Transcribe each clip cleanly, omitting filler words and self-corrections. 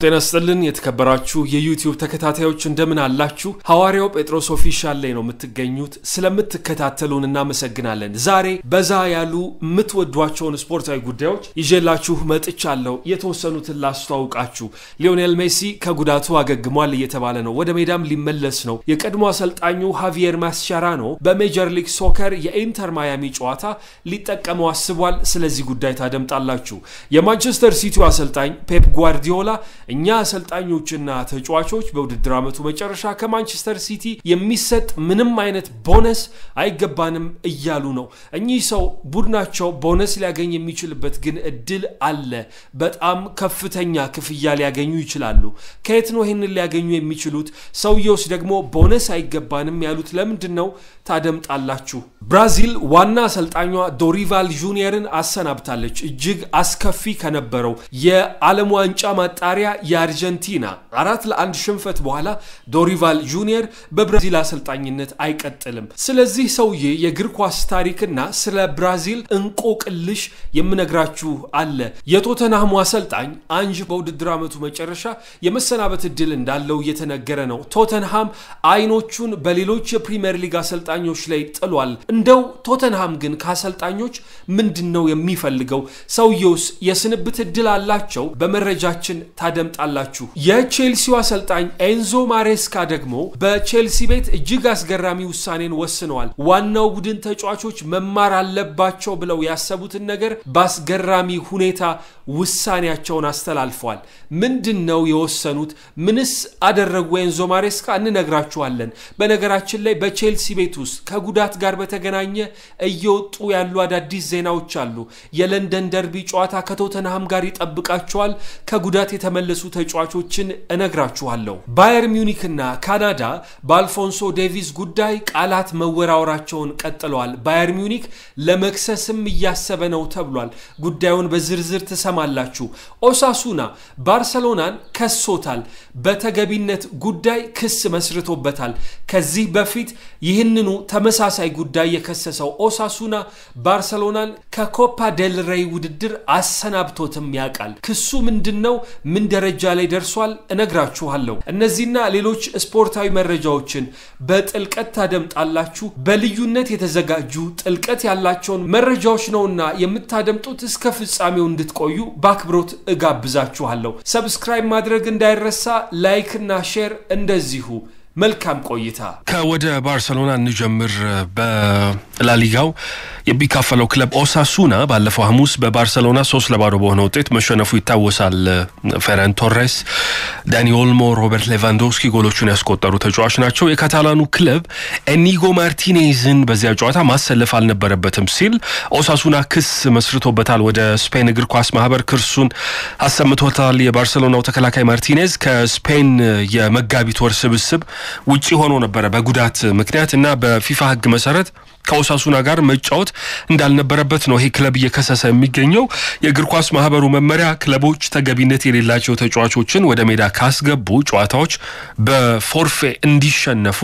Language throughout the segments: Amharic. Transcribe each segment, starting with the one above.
ጤና ይስጥልን የተከበራችሁ የዩቲዩብ ተከታታዮች እንደምን አላችሁ? ሐዋርያው ጴጥሮስ ኦፊሻል ላይ ነው የምትገኙት። ስለምትከታተሉን እናመሰግናለን። ዛሬ በዛ ያሉ የምትወዷቸውን ስፖርታዊ ጉዳዮች ይዤላችሁ መጥቻለሁ። የተወሰኑትን ላስተዋውቃችሁ። ሊዮኔል ሜሲ ከጉዳቱ አገግሟል እየተባለ ነው። ወደ ሜዳም ሊመለስ ነው። የቀድሞ አሰልጣኙ ሃቪየር ማስቻራኖ በሜጀር ሊግ ሶከር የኢንተር ማያሚ ጨዋታ ሊጠቀመው አስቧል። ስለዚህ ጉዳይ ታደምጣላችሁ። የማንቸስተር ሲቲው አሰልጣኝ ፔፕ ጓርዲዮላ እኛ አሰልጣኞችና ተጫዋቾች በውድድር ዓመቱ መጨረሻ ከማንቸስተር ሲቲ የሚሰጥ ምንም አይነት ቦነስ አይገባንም እያሉ ነው። እኚህ ሰው ቡድናቸው ቦነስ ሊያገኝ የሚችልበት ግን እድል አለ። በጣም ከፍተኛ ክፍያ ሊያገኙ ይችላሉ። ከየት ነው ይሄንን ሊያገኙ የሚችሉት? ሰውየውስ ደግሞ ቦነስ አይገባንም ያሉት ለምንድነው? ታደምጣላችሁ። ብራዚል ዋና አሰልጣኟ ዶሪቫል ጁኒየርን አሰናብታለች። እጅግ አስከፊ ከነበረው የዓለም ዋንጫ ማጣሪያ የአርጀንቲና 4-1 ሽንፈት በኋላ ዶሪቫል ጁኒየር በብራዚል አሰልጣኝነት አይቀጥልም። ስለዚህ ሰውዬ የእግር ኳስ ታሪክና ስለ ብራዚል እንቆቅልሽ የምነግራችሁ አለ። የቶተንሃሙ አሰልጣኝ አንጅ በውድድር ዓመቱ መጨረሻ የመሰናበት እድል እንዳለው እየተነገረ ነው። ቶተንሃም አይኖቹን በሌሎች የፕሪሚየር ሊግ አሰልጣኞች ላይ ጥሏል። እንደው ቶተንሃም ግን ከአሰልጣኞች ምንድነው የሚፈልገው? ሰውየውስ የስንብት እድል አላቸው? በመረጃችን ታደምጣላችሁ። የቼልሲው አሰልጣኝ ኤንዞ ማሬስካ ደግሞ በቼልሲ ቤት እጅግ አስገራሚ ውሳኔን ወስነዋል። ዋናው ቡድን ተጫዋቾች መማር አለባቸው ብለው ያሰቡትን ነገር በአስገራሚ ሁኔታ ውሳኔያቸውን አስተላልፈዋል። ምንድነው የወሰኑት? ምንስ አደረጉ ኤንዞ ማሬስካ? እንነግራችኋለን። በነገራችን ላይ በቼልሲ ቤት ውስጥ ከጉዳት ጋር በተገናኘ እየወጡ ያሉ አዳዲስ ዜናዎች አሉ። የለንደን ደርቢ ጨዋታ ከቶተንሃም ጋር ይጠብቃቸዋል። ከጉዳት የተመለሱ ተጫዋቾችን እነግራችኋለሁ። ባየር ሚዩኒክና ካናዳ በአልፎንሶ ዴቪስ ጉዳይ ቃላት መወራወራቸውን ቀጥለዋል። ባየር ሚዩኒክ ለመክሰስም እያሰበ ነው ተብሏል። ጉዳዩን በዝርዝር ትሰማላችሁ። ኦሳሱና ባርሰሎናን ከሶታል። በተገቢነት ጉዳይ ክስ መስርቶበታል። ከዚህ በፊት ይህንኑ ተመሳሳይ ጉዳይ የከሰሰው ኦሳሱና ባርሰሎናን ከኮፓ ዴል ሬይ ውድድር አሰናብቶትም ያውቃል። ክሱ ምንድነው? ምን ደረጃ ላይ ደርሷል? እነግራችኋለሁ። እነዚህና ሌሎች ስፖርታዊ መረጃዎችን በጥልቀት ታደምጣላችሁ። በልዩነት የተዘጋጁ ጥልቀት ያላቸውን መረጃዎች ነውና የምታደምጡት። እስከ ፍጻሜው እንድትቆዩ በአክብሮት እጋብዛችኋለሁ። ሰብስክራይብ ማድረግ እንዳይረሳ፣ ላይክ እና ሼር እንደዚሁ። መልካም ቆይታ። ከወደ ባርሰሎና እንጀምር። በላሊጋው የሚካፈለው ክለብ ኦሳሱና ባለፈው ሐሙስ በባርሰሎና 3-0 በሆነ ውጤት መሸነፉ ይታወሳል። ፌራን ቶሬስ፣ ዳኒ ኦልሞ፣ ሮበርት ሌቫንዶስኪ ጎሎቹን ያስቆጠሩ ተጫዋች ናቸው። የካታላኑ ክለብ ኤኒጎ ማርቲኔዝን በዚያ ጨዋታ ማሰለፍ አልነበረበትም ሲል ኦሳሱና ክስ መስርቶበታል። ወደ ስፔን እግር ኳስ ማህበር ክርሱን አሰምቶታል። የባርሰሎናው ተከላካይ ማርቲኔዝ ከስፔን የመጋቢት ወር ስብስብ ውጪ ሆኖ ነበር በጉዳት ምክንያት እና በፊፋ ህግ መሰረት ከኦሳሱና ጋር መጫወት እንዳልነበረበት ነው ይሄ ክለብ እየከሰሰ የሚገኘው። የእግር ኳስ ማህበሩ መመሪያ ክለቦች ተገቢነት የሌላቸው ተጫዋቾችን ወደ ሜዳ ካስገቡ ጨዋታዎች በፎርፌ እንዲሸነፉ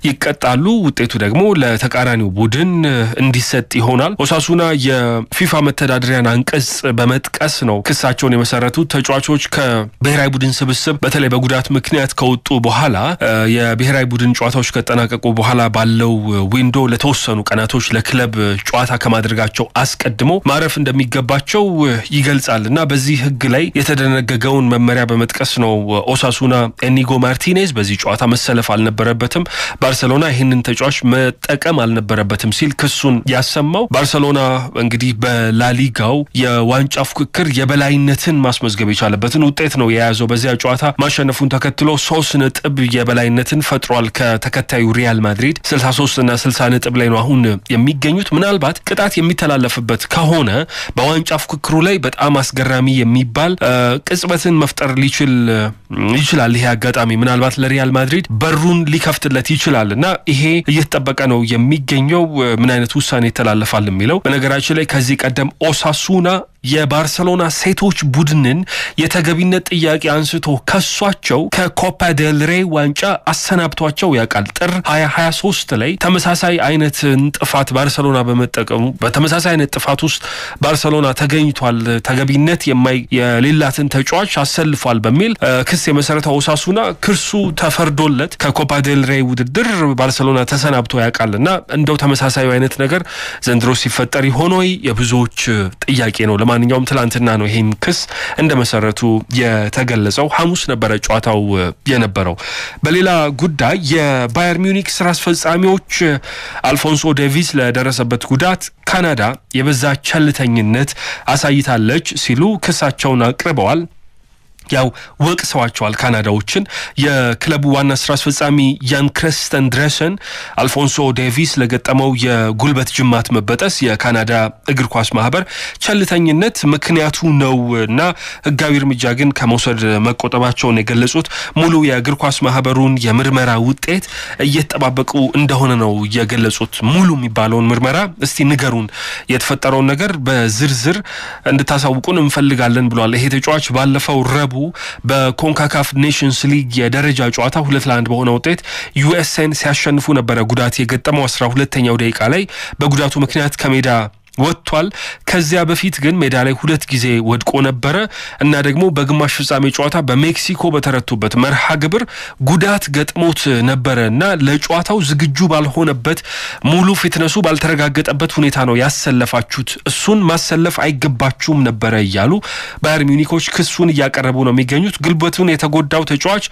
ይቀጣሉ። ውጤቱ ደግሞ ለተቃራኒው ቡድን እንዲሰጥ ይሆናል። ኦሳሱና የፊፋ መተዳደሪያን አንቀጽ በመጥቀስ ነው ክሳቸውን የመሰረቱት። ተጫዋቾች ከብሔራዊ ቡድን ስብስብ በተለይ በጉዳት ምክንያት ከወጡ በኋላ የብሔራዊ ቡድን ጨዋታዎች ከተጠናቀቁ በኋላ ባለው ዊንዶ ለተወሰኑ ቀናቶች ለክለብ ጨዋታ ከማድረጋቸው አስቀድሞ ማረፍ እንደሚገባቸው ይገልጻልና በዚህ ህግ ላይ የተደነገገውን መመሪያ በመጥቀስ ነው ኦሳሱና ኤኒጎ ማርቲኔዝ በዚህ ጨዋታ መሰለፍ አልነበረበትም፣ ባርሰሎና ይህንን ተጫዋች መጠቀም አልነበረበትም ሲል ክሱን ያሰማው። ባርሰሎና እንግዲህ በላሊጋው የዋንጫ ፉክክር የበላይነትን ማስመዝገብ የቻለበትን ውጤት ነው የያዘው። በዚያ ጨዋታ ማሸነፉን ተከትሎ 3 ነጥብ የበላይነትን ፈጥሯል ከተከታዩ ሪያል ማድሪድ 63 እና 60 ነጥብ ላይ ነው አሁን የሚገኙት። ምናልባት ቅጣት የሚተላለፍበት ከሆነ በዋንጫ ፉክክሩ ላይ በጣም አስገራሚ የሚባል ቅጽበትን መፍጠር ይችላል። ይሄ አጋጣሚ ምናልባት ለሪያል ማድሪድ በሩን ሊከፍትለት ይችላልና ይሄ እየተጠበቀ ነው የሚገኘው ምን አይነት ውሳኔ ይተላለፋል የሚለው። በነገራችን ላይ ከዚህ ቀደም ኦሳሱና የባርሰሎና ሴቶች ቡድንን የተገቢነት ጥያቄ አንስቶ ከሷቸው ከኮፓ ዴል ሬይ ዋንጫ አሰናብቷቸው ያውቃል። ጥር 2023 ላይ ተመሳሳይ አይነት ጥፋት ባርሰሎና በመጠቀሙ በተመሳሳይ አይነት ጥፋት ውስጥ ባርሰሎና ተገኝቷል፣ ተገቢነት የሌላትን ተጫዋች አሰልፏል በሚል ክስ የመሰረተው ኦሳሱና ክሱ ተፈርዶለት ከኮፓ ዴል ሬይ ውድድር ባርሰሎና ተሰናብቶ ያውቃልና እንደው ተመሳሳይ አይነት ነገር ዘንድሮ ሲፈጠር ይሆን ወይ የብዙዎች ጥያቄ ነው። ለማንኛውም ትላንትና ነው ይሄን ክስ እንደመሰረቱ የተገለጸው። ሐሙስ ነበረ ጨዋታው የነበረው። በሌላ ጉዳይ የባየር ሚዩኒክ ስራ አስፈጻሚዎች አልፎንሶ ዴቪስ ለደረሰበት ጉዳት ካናዳ የበዛ ቸልተኝነት አሳይታለች ሲሉ ክሳቸውን አቅርበዋል። ያው ወቅሰዋቸዋል ካናዳዎችን። የክለቡ ዋና ስራ አስፈጻሚ ያን ክሪስተን ድሬሰን አልፎንሶ ዴቪስ ለገጠመው የጉልበት ጅማት መበጠስ የካናዳ እግር ኳስ ማህበር ቸልተኝነት ምክንያቱ ነውና ህጋዊ እርምጃ ግን ከመውሰድ መቆጠባቸውን የገለጹት ሙሉ የእግር ኳስ ማህበሩን የምርመራ ውጤት እየተጠባበቁ እንደሆነ ነው የገለጹት። ሙሉ የሚባለውን ምርመራ እስቲ ንገሩን፣ የተፈጠረውን ነገር በዝርዝር እንድታሳውቁን እንፈልጋለን ብሏል። ይሄ ተጫዋች ባለፈው ረቡ በኮንካካፍ ኔሽንስ ሊግ የደረጃ ጨዋታ 2-1 በሆነ ውጤት ዩኤስኤን ሲያሸንፉ ነበረ ጉዳት የገጠመው 12ኛው ደቂቃ ላይ በጉዳቱ ምክንያት ከሜዳ ወጥቷል። ከዚያ በፊት ግን ሜዳ ላይ 2 ጊዜ ወድቆ ነበረ እና ደግሞ በግማሽ ፍጻሜ ጨዋታ በሜክሲኮ በተረቱበት መርሃ ግብር ጉዳት ገጥሞት ነበረና ለጨዋታው ዝግጁ ባልሆነበት ሙሉ ፊትነሱ ባልተረጋገጠበት ሁኔታ ነው ያሰለፋችሁት፣ እሱን ማሰለፍ አይገባችሁም ነበረ እያሉ ባየር ሚዩኒኮች ክሱን እያቀረቡ ነው የሚገኙት። ግልበቱን የተጎዳው ተጫዋች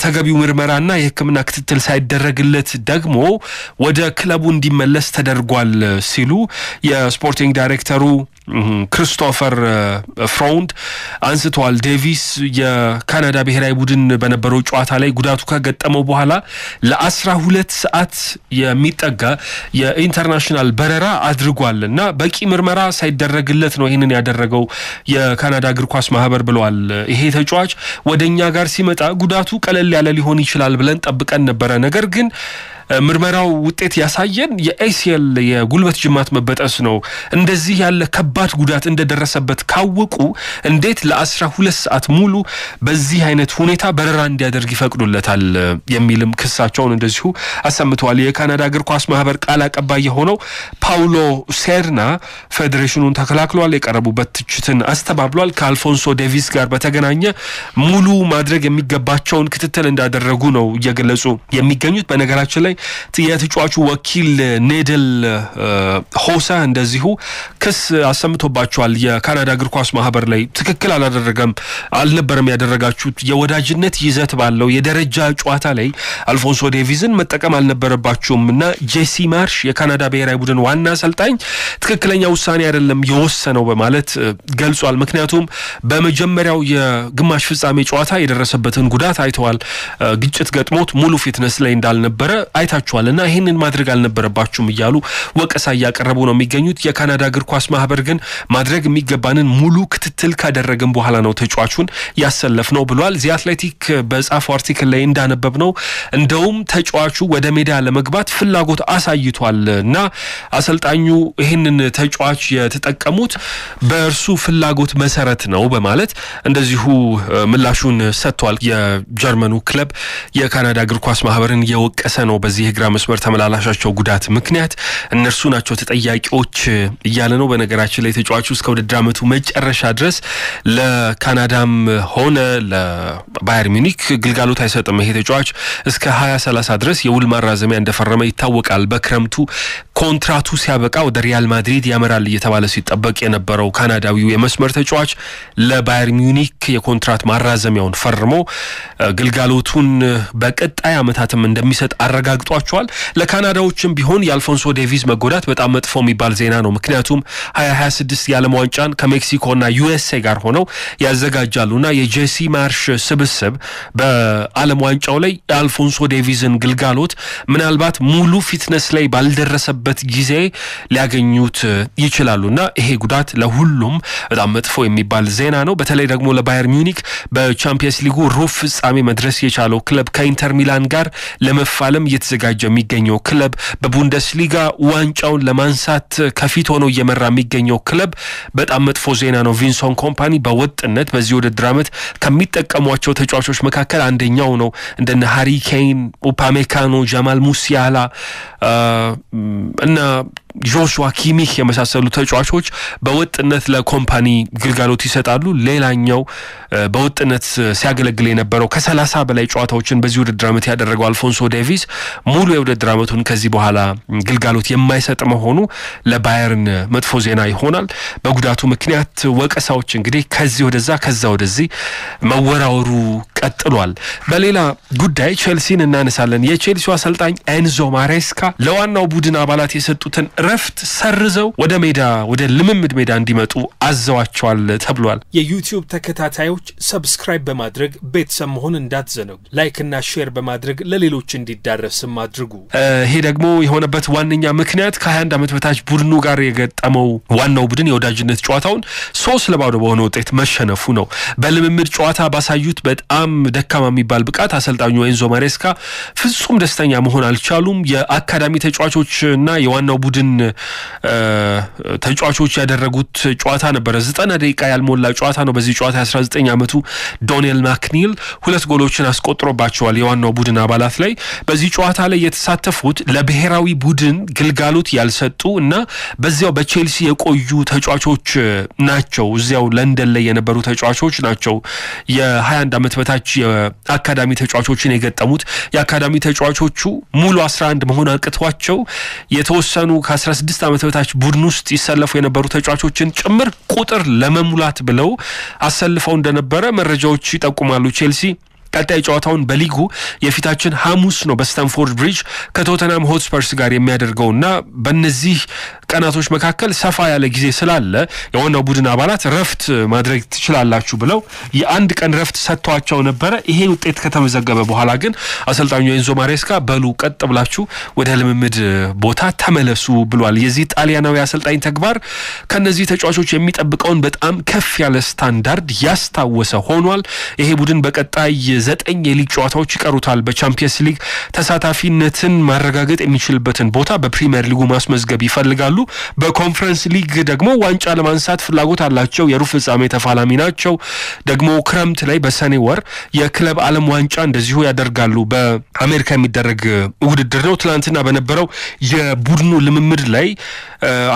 ተገቢው ምርመራና የሕክምና ክትትል ሳይደረግለት ደግሞ ወደ ክለቡ እንዲመለስ ተደርጓል ሲሉ የስፖርቲንግ ዳይሬክተሩ ክሪስቶፈር ፍራውንድ አንስተዋል። ዴቪስ የካናዳ ብሔራዊ ቡድን በነበረው ጨዋታ ላይ ጉዳቱ ከገጠመው በኋላ ለ12 ሰዓት የሚጠጋ የኢንተርናሽናል በረራ አድርጓልና በቂ ምርመራ ሳይደረግለት ነው ይሄንን ያደረገው የካናዳ እግር ኳስ ማህበር ብለዋል። ይሄ ተጫዋች ወደኛ ጋር ሲመጣ ጉዳቱ ቀለል ያለ ሊሆን ይችላል ብለን ጠብቀን ነበረ፣ ነገር ግን ምርመራው ውጤት ያሳየን የኤሲኤል የጉልበት ጅማት መበጠስ ነው። እንደዚህ ያለ ከባድ ጉዳት እንደደረሰበት ካወቁ እንዴት ለ12 ሰዓት ሙሉ በዚህ አይነት ሁኔታ በረራ እንዲያደርግ ይፈቅዱለታል የሚልም ክሳቸውን እንደዚሁ አሰምተዋል። የካናዳ እግር ኳስ ማህበር ቃል አቀባይ የሆነው ፓውሎ ሴርና ፌዴሬሽኑን ተከላክሏል፣ የቀረቡበት ትችትን አስተባብሏል። ከአልፎንሶ ዴቪስ ጋር በተገናኘ ሙሉ ማድረግ የሚገባቸውን ክትትል እንዳደረጉ ነው እየገለጹ የሚገኙት። በነገራችን ላይ የተጫዋቹ ወኪል ኔደል ሆሳ እንደዚሁ ክስ አሰምቶባቸዋል። የካናዳ እግር ኳስ ማህበር ላይ ትክክል አልነበረም ያደረጋችሁት፣ የወዳጅነት ይዘት ባለው የደረጃ ጨዋታ ላይ አልፎንሶ ዴቪስን መጠቀም አልነበረባችሁምና ጄሲ ማርሽ የካናዳ ብሔራዊ ቡድን ዋና አሰልጣኝ ትክክለኛ ውሳኔ አይደለም የወሰነው በማለት ገልጿል። ምክንያቱም በመጀመሪያው የግማሽ ፍጻሜ ጨዋታ የደረሰበትን ጉዳት አይተዋል። ግጭት ገጥሞት ሙሉ ፊትነስ ላይ እንዳልነበረ አይታችኋልና ይሄንን ማድረግ አልነበረባችሁም እያሉ ወቀሳ እያቀረቡ ነው የሚገኙት። የካናዳ እግር ኳስ ማህበር ግን ማድረግ የሚገባንን ሙሉ ክትትል ካደረግን በኋላ ነው ተጫዋቹን ያሰለፍነው ብሏል። ዚ አትሌቲክ በጻፈው አርቲክል ላይ እንዳነበብነው እንደውም ተጫዋቹ ወደ ሜዳ ለመግባት ፍላጎት አሳይቷልና አሰልጣኙ ይሄንን ተጫዋች የተጠቀሙት በእርሱ ፍላጎት መሰረት ነው በማለት እንደዚሁ ምላሹን ሰጥቷል። የጀርመኑ ክለብ የካናዳ እግር ኳስ ማህበርን የወቀሰ ነው በዚህ የግራ መስመር ተመላላሻቸው ጉዳት ምክንያት እነርሱ ናቸው ተጠያቂዎች እያለ ነው። በነገራችን ላይ ተጫዋቹ እስከ ውድድር ዓመቱ መጨረሻ ድረስ ለካናዳም ሆነ ለባየር ሚዩኒክ ግልጋሎት አይሰጥም። ይሄ ተጫዋች እስከ 2030 ድረስ የውል ማራዘሚያ እንደፈረመ ይታወቃል። በክረምቱ ኮንትራቱ ሲያበቃ ወደ ሪያል ማድሪድ ያመራል እየተባለ ሲጠበቅ የነበረው ካናዳዊው የመስመር ተጫዋች ለባየር ሚዩኒክ የኮንትራት ማራዘሚያውን ፈርሞ ግልጋሎቱን በቀጣይ ዓመታትም እንደሚሰጥ አረጋግጧቸዋል። ለካናዳዎችም ቢሆን የአልፎንሶ ዴቪስ መጎዳት በጣም መጥፎ የሚባል ዜና ነው። ምክንያቱም 2026 የዓለም ዋንጫን ከሜክሲኮና ዩኤስኤ ጋር ሆነው ያዘጋጃሉና የጄሲ ማርሽ ስብስብ በዓለም ዋንጫው ላይ የአልፎንሶ ዴቪስን ግልጋሎት ምናልባት ሙሉ ፊትነስ ላይ ባልደረሰበት ጊዜ ሊያገኙት ይችላሉና ይሄ ጉዳት ለሁሉም በጣም መጥፎ የሚባል ዜና ነው። በተለይ ደግሞ ለባየር ሚዩኒክ በቻምፒየንስ ሊጉ ሩብ ፍጻሜ መድረስ የቻለው ክለብ ከኢንተር ሚላን ጋር ለመፋለም እየተዘጋጀ የሚገኘው ክለብ በቡንደስሊጋ ዋንጫውን ለማንሳት ከፊት ሆኖ እየመራ የሚገኘው ክለብ በጣም መጥፎ ዜና ነው። ቪንሰንት ኮምፓኒ በወጥነት በዚህ ውድድር ዓመት ከሚጠቀሟቸው ተጫዋቾች መካከል አንደኛው ነው። እንደነ ሃሪ ኬን፣ ኡፓሜካኖ፣ ጃማል ሙሲያላ እና ጆሹዋ ኪሚህ የመሳሰሉ ተጫዋቾች በወጥነት ለኮምፓኒ ግልጋሎት ይሰጣሉ። ሌላኛው በወጥነት ሲያገለግል የነበረው ከ30 በላይ ጨዋታዎችን በዚህ ውድድር ዓመት ያደረገው አልፎንሶ ዴቪስ ሙሉ የውድድር ዓመቱን ከዚህ በኋላ ግልጋሎት የማይሰጥ መሆኑ ለባየርን መጥፎ ዜና ይሆናል። በጉዳቱ ምክንያት ወቀሳዎች እንግዲህ ከዚህ ወደዛ ከዛ ወደዚህ መወራወሩ ቀጥሏል። በሌላ ጉዳይ ቼልሲን እናነሳለን። የቼልሲው አሰልጣኝ ኤንዞ ማሬስካ ለዋናው ቡድን አባላት የሰጡትን ረፍት ሰርዘው ወደ ሜዳ ወደ ልምምድ ሜዳ እንዲመጡ አዘዋቸዋል ተብሏል። የዩቲዩብ ተከታታዮች ሰብስክራይብ በማድረግ ቤተሰብ መሆን እንዳትዘነጉ፣ ላይክ እና ሼር በማድረግ ለሌሎች እንዲዳረስም አድርጉ። ይሄ ደግሞ የሆነበት ዋነኛ ምክንያት ከ21 ዓመት በታች ቡድኑ ጋር የገጠመው ዋናው ቡድን የወዳጅነት ጨዋታውን 3-0 በሆነ ውጤት መሸነፉ ነው። በልምምድ ጨዋታ ባሳዩት በጣም ደካማ የሚባል ብቃት አሰልጣኙ ኤንዞ ማሬስካ ፍጹም ደስተኛ መሆን አልቻሉም። የአካዳሚ ተጫዋቾችና የዋናው ቡድን ተጫዋቾች ያደረጉት ጨዋታ ነበር። 90 ደቂቃ ያልሞላ ጨዋታ ነው። በዚህ ጨዋታ 19 ዓመቱ ዶኔል ማክኒል 2 ጎሎችን አስቆጥሮባቸዋል የዋናው ቡድን አባላት ላይ። በዚህ ጨዋታ ላይ የተሳተፉት ለብሔራዊ ቡድን ግልጋሎት ያልሰጡ እና በዚያው በቼልሲ የቆዩ ተጫዋቾች ናቸው። እዚያው ለንደን ላይ የነበሩ ተጫዋቾች ናቸው። የ21 ዓመት በታች የአካዳሚ ተጫዋቾችን የገጠሙት የአካዳሚ ተጫዋቾቹ ሙሉ 11 መሆን አቅቷቸው የተወሰኑ ከ16 ዓመት በታች ቡድን ውስጥ ይሰለፉ የነበሩ ተጫዋቾችን ጭምር ቁጥር ለመሙላት ብለው አሰልፈው እንደነበረ መረጃዎች ይጠቁማሉ። ቼልሲ ቀጣይ ጨዋታውን በሊጉ የፊታችን ሐሙስ ነው በስታንፎርድ ብሪጅ ከቶተናም ሆትስፐርስ ጋር የሚያደርገውና በእነዚህ ቀናቶች መካከል ሰፋ ያለ ጊዜ ስላለ የዋናው ቡድን አባላት ረፍት ማድረግ ትችላላችሁ ብለው የአንድ ቀን ረፍት ሰጥቷቸው ነበረ። ይሄ ውጤት ከተመዘገበ በኋላ ግን አሰልጣኙ ኤንዞ ማሬስካ በሉ ቀጥ ብላችሁ ወደ ልምምድ ቦታ ተመለሱ ብሏል። የዚህ ጣሊያናዊ አሰልጣኝ ተግባር ከነዚህ ተጫዋቾች የሚጠብቀውን በጣም ከፍ ያለ ስታንዳርድ ያስታወሰ ሆኗል። ይሄ ቡድን በቀጣይ 9 የሊግ ጨዋታዎች ይቀሩታል። በቻምፒየንስ ሊግ ተሳታፊነትን ማረጋገጥ የሚችልበትን ቦታ በፕሪሚየር ሊጉ ማስመዝገብ ይፈልጋሉ። በኮንፈረንስ ሊግ ደግሞ ዋንጫ ለማንሳት ፍላጎት አላቸው። የሩብ ፍጻሜ ተፋላሚ ናቸው። ደግሞ ክረምት ላይ በሰኔ ወር የክለብ ዓለም ዋንጫ እንደዚሁ ያደርጋሉ። በአሜሪካ የሚደረግ ውድድር ነው። ትናንትና በነበረው የቡድኑ ልምምድ ላይ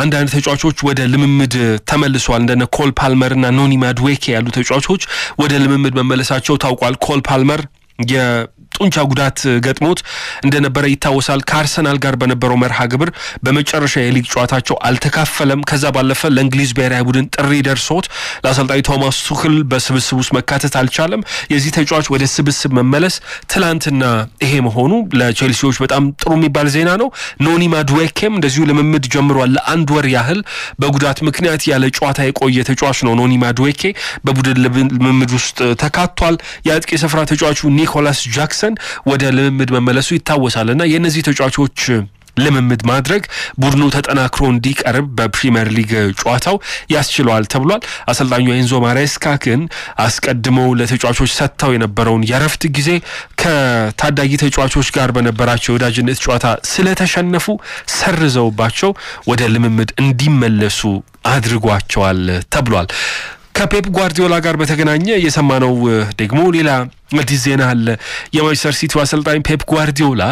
አንዳንድ ተጫዋቾች ወደ ልምምድ ተመልሰዋል። እንደነ ኮል ፓልመር እና ኖኒ ማድዌኬ ያሉ ተጫዋቾች ወደ ልምምድ መመለሳቸው ታውቋል። ኮል ፓልመር የጡንቻ ጉዳት ገጥሞት እንደነበረ ይታወሳል። ከአርሰናል ጋር በነበረው መርሃ ግብር በመጨረሻ የሊግ ጨዋታቸው አልተካፈለም። ከዛ ባለፈ ለእንግሊዝ ብሔራዊ ቡድን ጥሪ ደርሶት ለአሰልጣኝ ቶማስ ቱክል በስብስብ ውስጥ መካተት አልቻለም። የዚህ ተጫዋች ወደ ስብስብ መመለስ ትላንትና ይሄ መሆኑ ለቼልሲዎች በጣም ጥሩ የሚባል ዜና ነው። ኖኒ ማድዌኬም እንደዚሁ ልምምድ ጀምሯል። ለአንድ ወር ያህል በጉዳት ምክንያት ያለ ጨዋታ የቆየ ተጫዋች ነው። ኖኒ ማድዌኬ በቡድን ልምምድ ውስጥ ተካቷል። የአጥቂ ስፍራ ተጫዋቹ ኒኮላስ ጃክሰን ወደ ልምምድ መመለሱ ይታወሳልና የነዚህ ተጫዋቾች ልምምድ ማድረግ ቡድኑ ተጠናክሮ እንዲቀርብ በፕሪሚየር ሊግ ጨዋታው ያስችለዋል ተብሏል። አሰልጣኙ ኤንዞ ማሬስካ ግን አስቀድመው ለተጫዋቾች ሰጥተው የነበረውን የረፍት ጊዜ ከታዳጊ ተጫዋቾች ጋር በነበራቸው ወዳጅነት ጨዋታ ስለተሸነፉ ሰርዘውባቸው ወደ ልምምድ እንዲመለሱ አድርጓቸዋል ተብሏል። ከፔፕ ጓርዲዮላ ጋር በተገናኘ የሰማነው ደግሞ ሌላ አዲስ ዜና አለ። የማንቸስተር ሲቲው አሰልጣኝ ፔፕ ጓርዲዮላ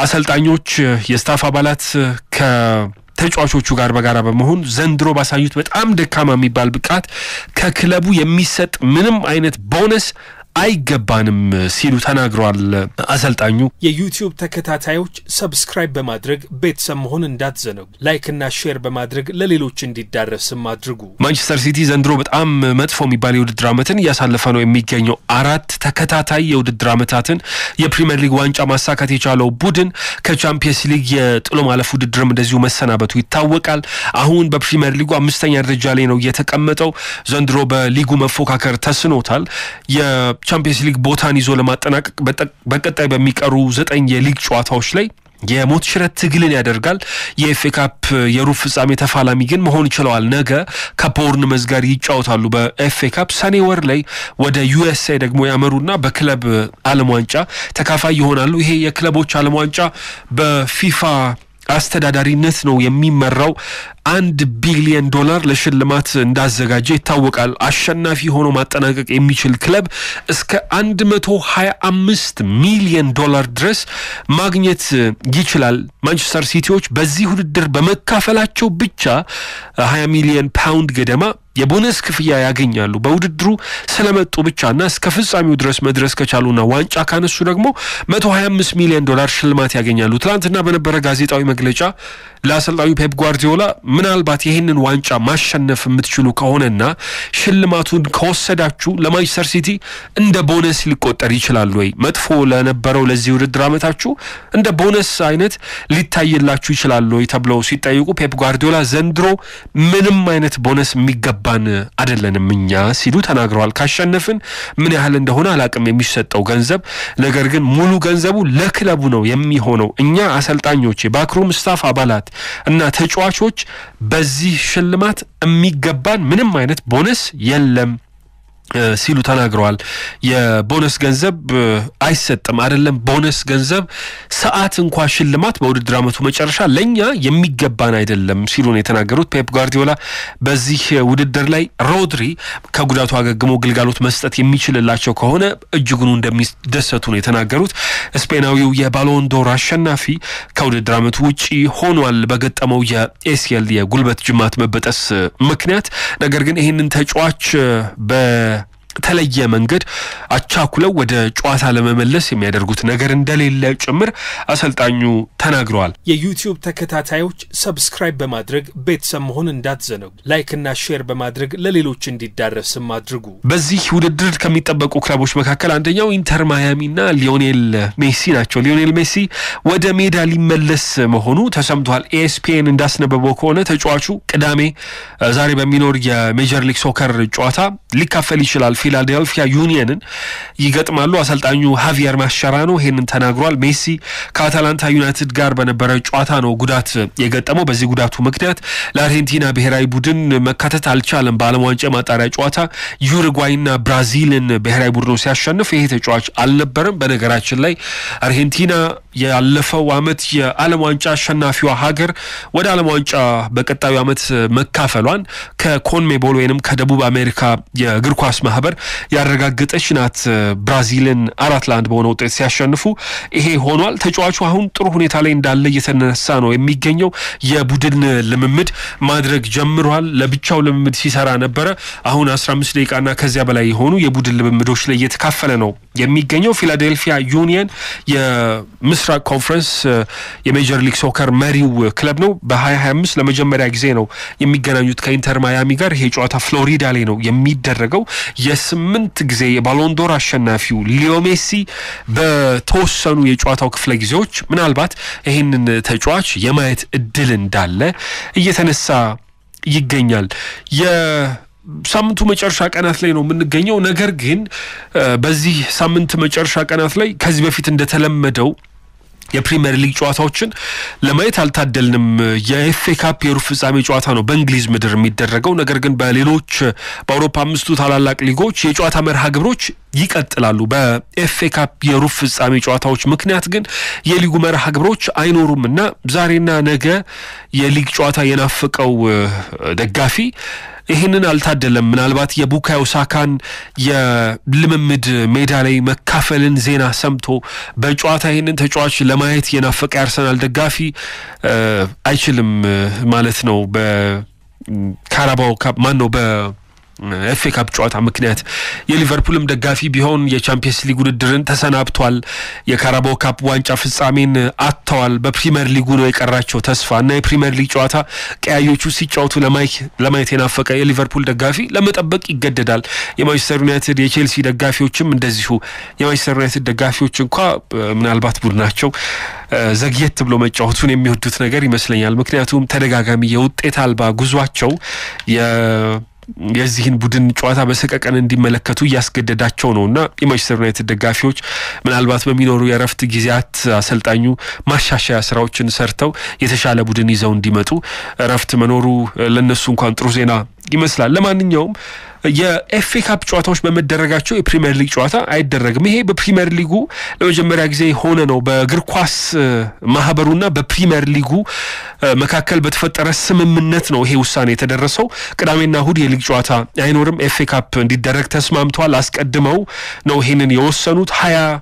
አሰልጣኞች የስታፍ አባላት ከተጫዋቾቹ ጋር በጋራ በመሆን ዘንድሮ ባሳዩት በጣም ደካማ የሚባል ብቃት ከክለቡ የሚሰጥ ምንም አይነት ቦነስ አይገባንም ሲሉ ተናግረዋል። አሰልጣኙ የዩቲዩብ ተከታታዮች ሰብስክራይብ በማድረግ ቤተሰብ መሆን እንዳትዘነጉ፣ ላይክ እና ሼር በማድረግ ለሌሎች እንዲዳረስም አድርጉ። ማንቸስተር ሲቲ ዘንድሮ በጣም መጥፎ የሚባል የውድድር ዓመትን እያሳለፈ ነው የሚገኘው። 4 ተከታታይ የውድድር ዓመታትን የፕሪሚየር ሊግ ዋንጫ ማሳካት የቻለው ቡድን ከቻምፒየንስ ሊግ የጥሎ ማለፍ ውድድርም እንደዚሁ መሰናበቱ ይታወቃል። አሁን በፕሪሚየር ሊጉ 5ኛ ደረጃ ላይ ነው የተቀመጠው። ዘንድሮ በሊጉ መፎካከር ተስኖታል። ቻምፒየንስ ሊግ ቦታን ይዞ ለማጠናቀቅ በቀጣይ በሚቀሩ 9 የሊግ ጨዋታዎች ላይ የሞት ሽረት ትግልን ያደርጋል። የኤፍኤ ካፕ የሩብ ፍጻሜ ተፋላሚ ግን መሆን ይችላል። ነገ ከቦርንመዝ ጋር ይጫወታሉ በኤፍኤ ካፕ። ሰኔ ወር ላይ ወደ ዩኤስኤ ደግሞ ያመሩና በክለብ ዓለም ዋንጫ ተካፋይ ይሆናሉ። ይሄ የክለቦች ዓለም ዋንጫ በፊፋ አስተዳዳሪነት ነው የሚመራው። $1 ቢሊዮን ለሽልማት እንዳዘጋጀ ይታወቃል። አሸናፊ ሆኖ ማጠናቀቅ የሚችል ክለብ እስከ $125 ሚሊዮን ድረስ ማግኘት ይችላል። ማንቸስተር ሲቲዎች በዚህ ውድድር በመካፈላቸው ብቻ 20 ሚሊዮን ፓውንድ ገደማ የቦነስ ክፍያ ያገኛሉ። በውድድሩ ስለመጡ ብቻና እስከ ፍጻሜው ድረስ መድረስ ከቻሉና ዋንጫ ካነሱ ደግሞ $125 ሚሊዮን ሽልማት ያገኛሉ። ትናንትና በነበረ ጋዜጣዊ መግለጫ ለአሰልጣኙ ፔፕ ጓርዲዮላ ምናልባት ይሄንን ዋንጫ ማሸነፍ የምትችሉ ከሆነና ሽልማቱን ከወሰዳችሁ ለማንቸስተር ሲቲ እንደ ቦነስ ሊቆጠር ይችላል ወይ? መጥፎ ለነበረው ለዚህ ውድድር አመታችሁ እንደ ቦነስ አይነት ሊታይላችሁ ይችላል ወይ ተብለው ሲጠይቁ ፔፕ ጓርዲዮላ ዘንድሮ ምንም አይነት ቦነስ የሚገባን አይደለንም እኛ ሲሉ ተናግረዋል። ካሸነፍን ምን ያህል እንደሆነ አላቅም የሚሰጠው ገንዘብ፣ ነገር ግን ሙሉ ገንዘቡ ለክለቡ ነው የሚሆነው። እኛ አሰልጣኞች፣ ባክሩም ስታፍ አባላት እና ተጫዋቾች በዚህ ሽልማት የሚገባን ምንም አይነት ቦነስ የለም ሲሉ ተናግረዋል። የቦነስ ገንዘብ አይሰጥም አይደለም ቦነስ ገንዘብ ሰዓት እንኳን ሽልማት በውድድር አመቱ መጨረሻ ለኛ የሚገባን አይደለም ሲሉ ነው የተናገሩት ፔፕ ጓርዲዮላ። በዚህ ውድድር ላይ ሮድሪ ከጉዳቱ አገግሞ ግልጋሎት መስጠት የሚችልላቸው ከሆነ እጅጉን እንደሚደሰቱ ነው የተናገሩት። ስፔናዊው የባሎን ዶር አሸናፊ ከውድድር አመቱ ውጪ ሆኗል በገጠመው የኤሲኤል የጉልበት ጅማት መበጠስ ምክንያት። ነገር ግን ይህንን ተጫዋች ተለየ መንገድ አቻኩለው ወደ ጨዋታ ለመመለስ የሚያደርጉት ነገር እንደሌለ ጭምር አሰልጣኙ ተናግረዋል። የዩቲዩብ ተከታታዮች ሰብስክራይብ በማድረግ ቤተሰብ መሆን እንዳትዘነጉ፣ ላይክ እና ሼር በማድረግ ለሌሎች እንዲዳረስም አድርጉ። በዚህ ውድድር ከሚጠበቁ ክለቦች መካከል አንደኛው ኢንተር ማያሚና ሊዮኔል ሜሲ ናቸው። ሊዮኔል ሜሲ ወደ ሜዳ ሊመለስ መሆኑ ተሰምቷል። ESPN እንዳስነበበው ከሆነ ተጫዋቹ ቅዳሜ ዛሬ በሚኖር የሜጀር ሊግ ሶከር ጨዋታ ሊካፈል ይችላል። ፊላዴልፊያ ዩኒየንን ይገጥማሉ። አሰልጣኙ ሃቪየር ማስቸራኖ ይሄንን ተናግሯል። ሜሲ ከአታላንታ ዩናይትድ ጋር በነበረ ጨዋታ ነው ጉዳት የገጠመው። በዚህ ጉዳቱ ምክንያት ለአርጀንቲና ብሔራዊ ቡድን መካተት አልቻለም። በዓለም ዋንጫ ማጣሪያ ጨዋታ ዩሩጓይና ብራዚልን ብሔራዊ ቡድኑ ሲያሸንፍ ይሄ ተጫዋች አልነበረም። በነገራችን ላይ አርጀንቲና ያለፈው አመት የዓለም ዋንጫ አሸናፊዋ ሀገር ወደ ዓለም ዋንጫ በቀጣዩ አመት መካፈሏን ከኮንሜቦል ወይንም ከደቡብ አሜሪካ የእግር ኳስ ማህበር ያረጋገጠች ናት። ብራዚልን 4-1 በሆነ ውጤት ሲያሸንፉ ይሄ ሆኗል። ተጫዋቹ አሁን ጥሩ ሁኔታ ላይ እንዳለ እየተነሳ ነው የሚገኘው። የቡድን ልምምድ ማድረግ ጀምሯል። ለብቻው ልምምድ ሲሰራ ነበረ። አሁን 15 ደቂቃና ከዚያ በላይ የሆኑ የቡድን ልምምዶች ላይ እየተካፈለ ነው የሚገኘው። ፊላዴልፊያ ዩኒየን የምስራቅ ኮንፈረንስ የሜጀር ሊግ ሶከር መሪው ክለብ ነው። በ2025 ለመጀመሪያ ጊዜ ነው የሚገናኙት ከኢንተር ማያሚ ጋር። ይሄ ጨዋታ ፍሎሪዳ ላይ ነው የሚደረገው። የ8 ጊዜ የባሎንዶር አሸናፊው ሊዮ ሜሲ በተወሰኑ የጨዋታው ክፍለ ጊዜዎች ምናልባት ይህንን ተጫዋች የማየት እድል እንዳለ እየተነሳ ይገኛል። ሳምንቱ መጨረሻ ቀናት ላይ ነው የምንገኘው። ነገር ግን በዚህ ሳምንት መጨረሻ ቀናት ላይ ከዚህ በፊት እንደተለመደው የፕሪሚየር ሊግ ጨዋታዎችን ለማየት አልታደልንም። የኤፍኤ ካፕ የሩብ ፍጻሜ ጨዋታ ነው በእንግሊዝ ምድር የሚደረገው። ነገር ግን በሌሎች በአውሮፓ 5ቱ ታላላቅ ሊጎች የጨዋታ መርሃ ግብሮች ይቀጥላሉ። በኤፍኤ ካፕ የሩብ ፍጻሜ ጨዋታዎች ምክንያት ግን የሊጉ መርሃ ግብሮች አይኖሩምና ዛሬና ነገ የሊግ ጨዋታ የናፈቀው ደጋፊ ይህንን አልታደለም። ምናልባት የቡካዮ ሳካን የልምምድ ሜዳ ላይ መካፈልን ዜና ሰምቶ በጨዋታ ይህንን ተጫዋች ለማየት የናፈቀ አርሰናል ደጋፊ አይችልም ማለት ነው። በካራባኦ ካፕ ማነው ኤፍኤ ካፕ ጨዋታ ምክንያት የሊቨርፑልም ደጋፊ ቢሆን የቻምፒየንስ ሊግ ውድድርን ተሰናብቷል። የካራባኦ ካፕ ዋንጫ ፍጻሜን አጥተዋል። በፕሪሚየር ሊጉ ነው የቀራቸው ተስፋ እና የፕሪሚየር ሊግ ጨዋታ ቀያዮቹ ሲጫወቱ ለማየት የናፈቀ የሊቨርፑል ደጋፊ ለመጠበቅ ይገደዳል። የማንቸስተር ዩናይትድ የቼልሲ ደጋፊዎችም እንደዚሁ። የማንቸስተር ዩናይትድ ደጋፊዎች እንኳ ምናልባት ቡድናቸው ዘግየት ብሎ መጫወቱን የሚወዱት ነገር ይመስለኛል። ምክንያቱም ተደጋጋሚ የውጤት አልባ ጉዟቸው የዚህን ቡድን ጨዋታ በሰቀቀን እንዲመለከቱ ያስገደዳቸው ነውና የማንቸስተር ዩናይትድ ደጋፊዎች ምናልባት በሚኖሩ የረፍት ጊዜያት አሰልጣኙ ማሻሻያ ስራዎችን ሰርተው የተሻለ ቡድን ይዘው እንዲመጡ ረፍት መኖሩ ለነሱ እንኳን ጥሩ ዜና ይመስላል። ለማንኛውም የኤፍኤ ካፕ ጨዋታዎች በመደረጋቸው የፕሪሚየር ሊግ ጨዋታ አይደረግም። ይሄ በፕሪሚየር ሊጉ ለመጀመሪያ ጊዜ ሆነ ነው። በእግር ኳስ ማህበሩና በፕሪሚየር ሊጉ መካከል በተፈጠረ ስምምነት ነው ይሄ ውሳኔ የተደረሰው። ቅዳሜና እሁድ የሊግ ጨዋታ አይኖርም። ኤፍኤ ካፕ እንዲደረግ ተስማምቷል። አስቀድመው ነው ይሄንን የወሰኑት። 20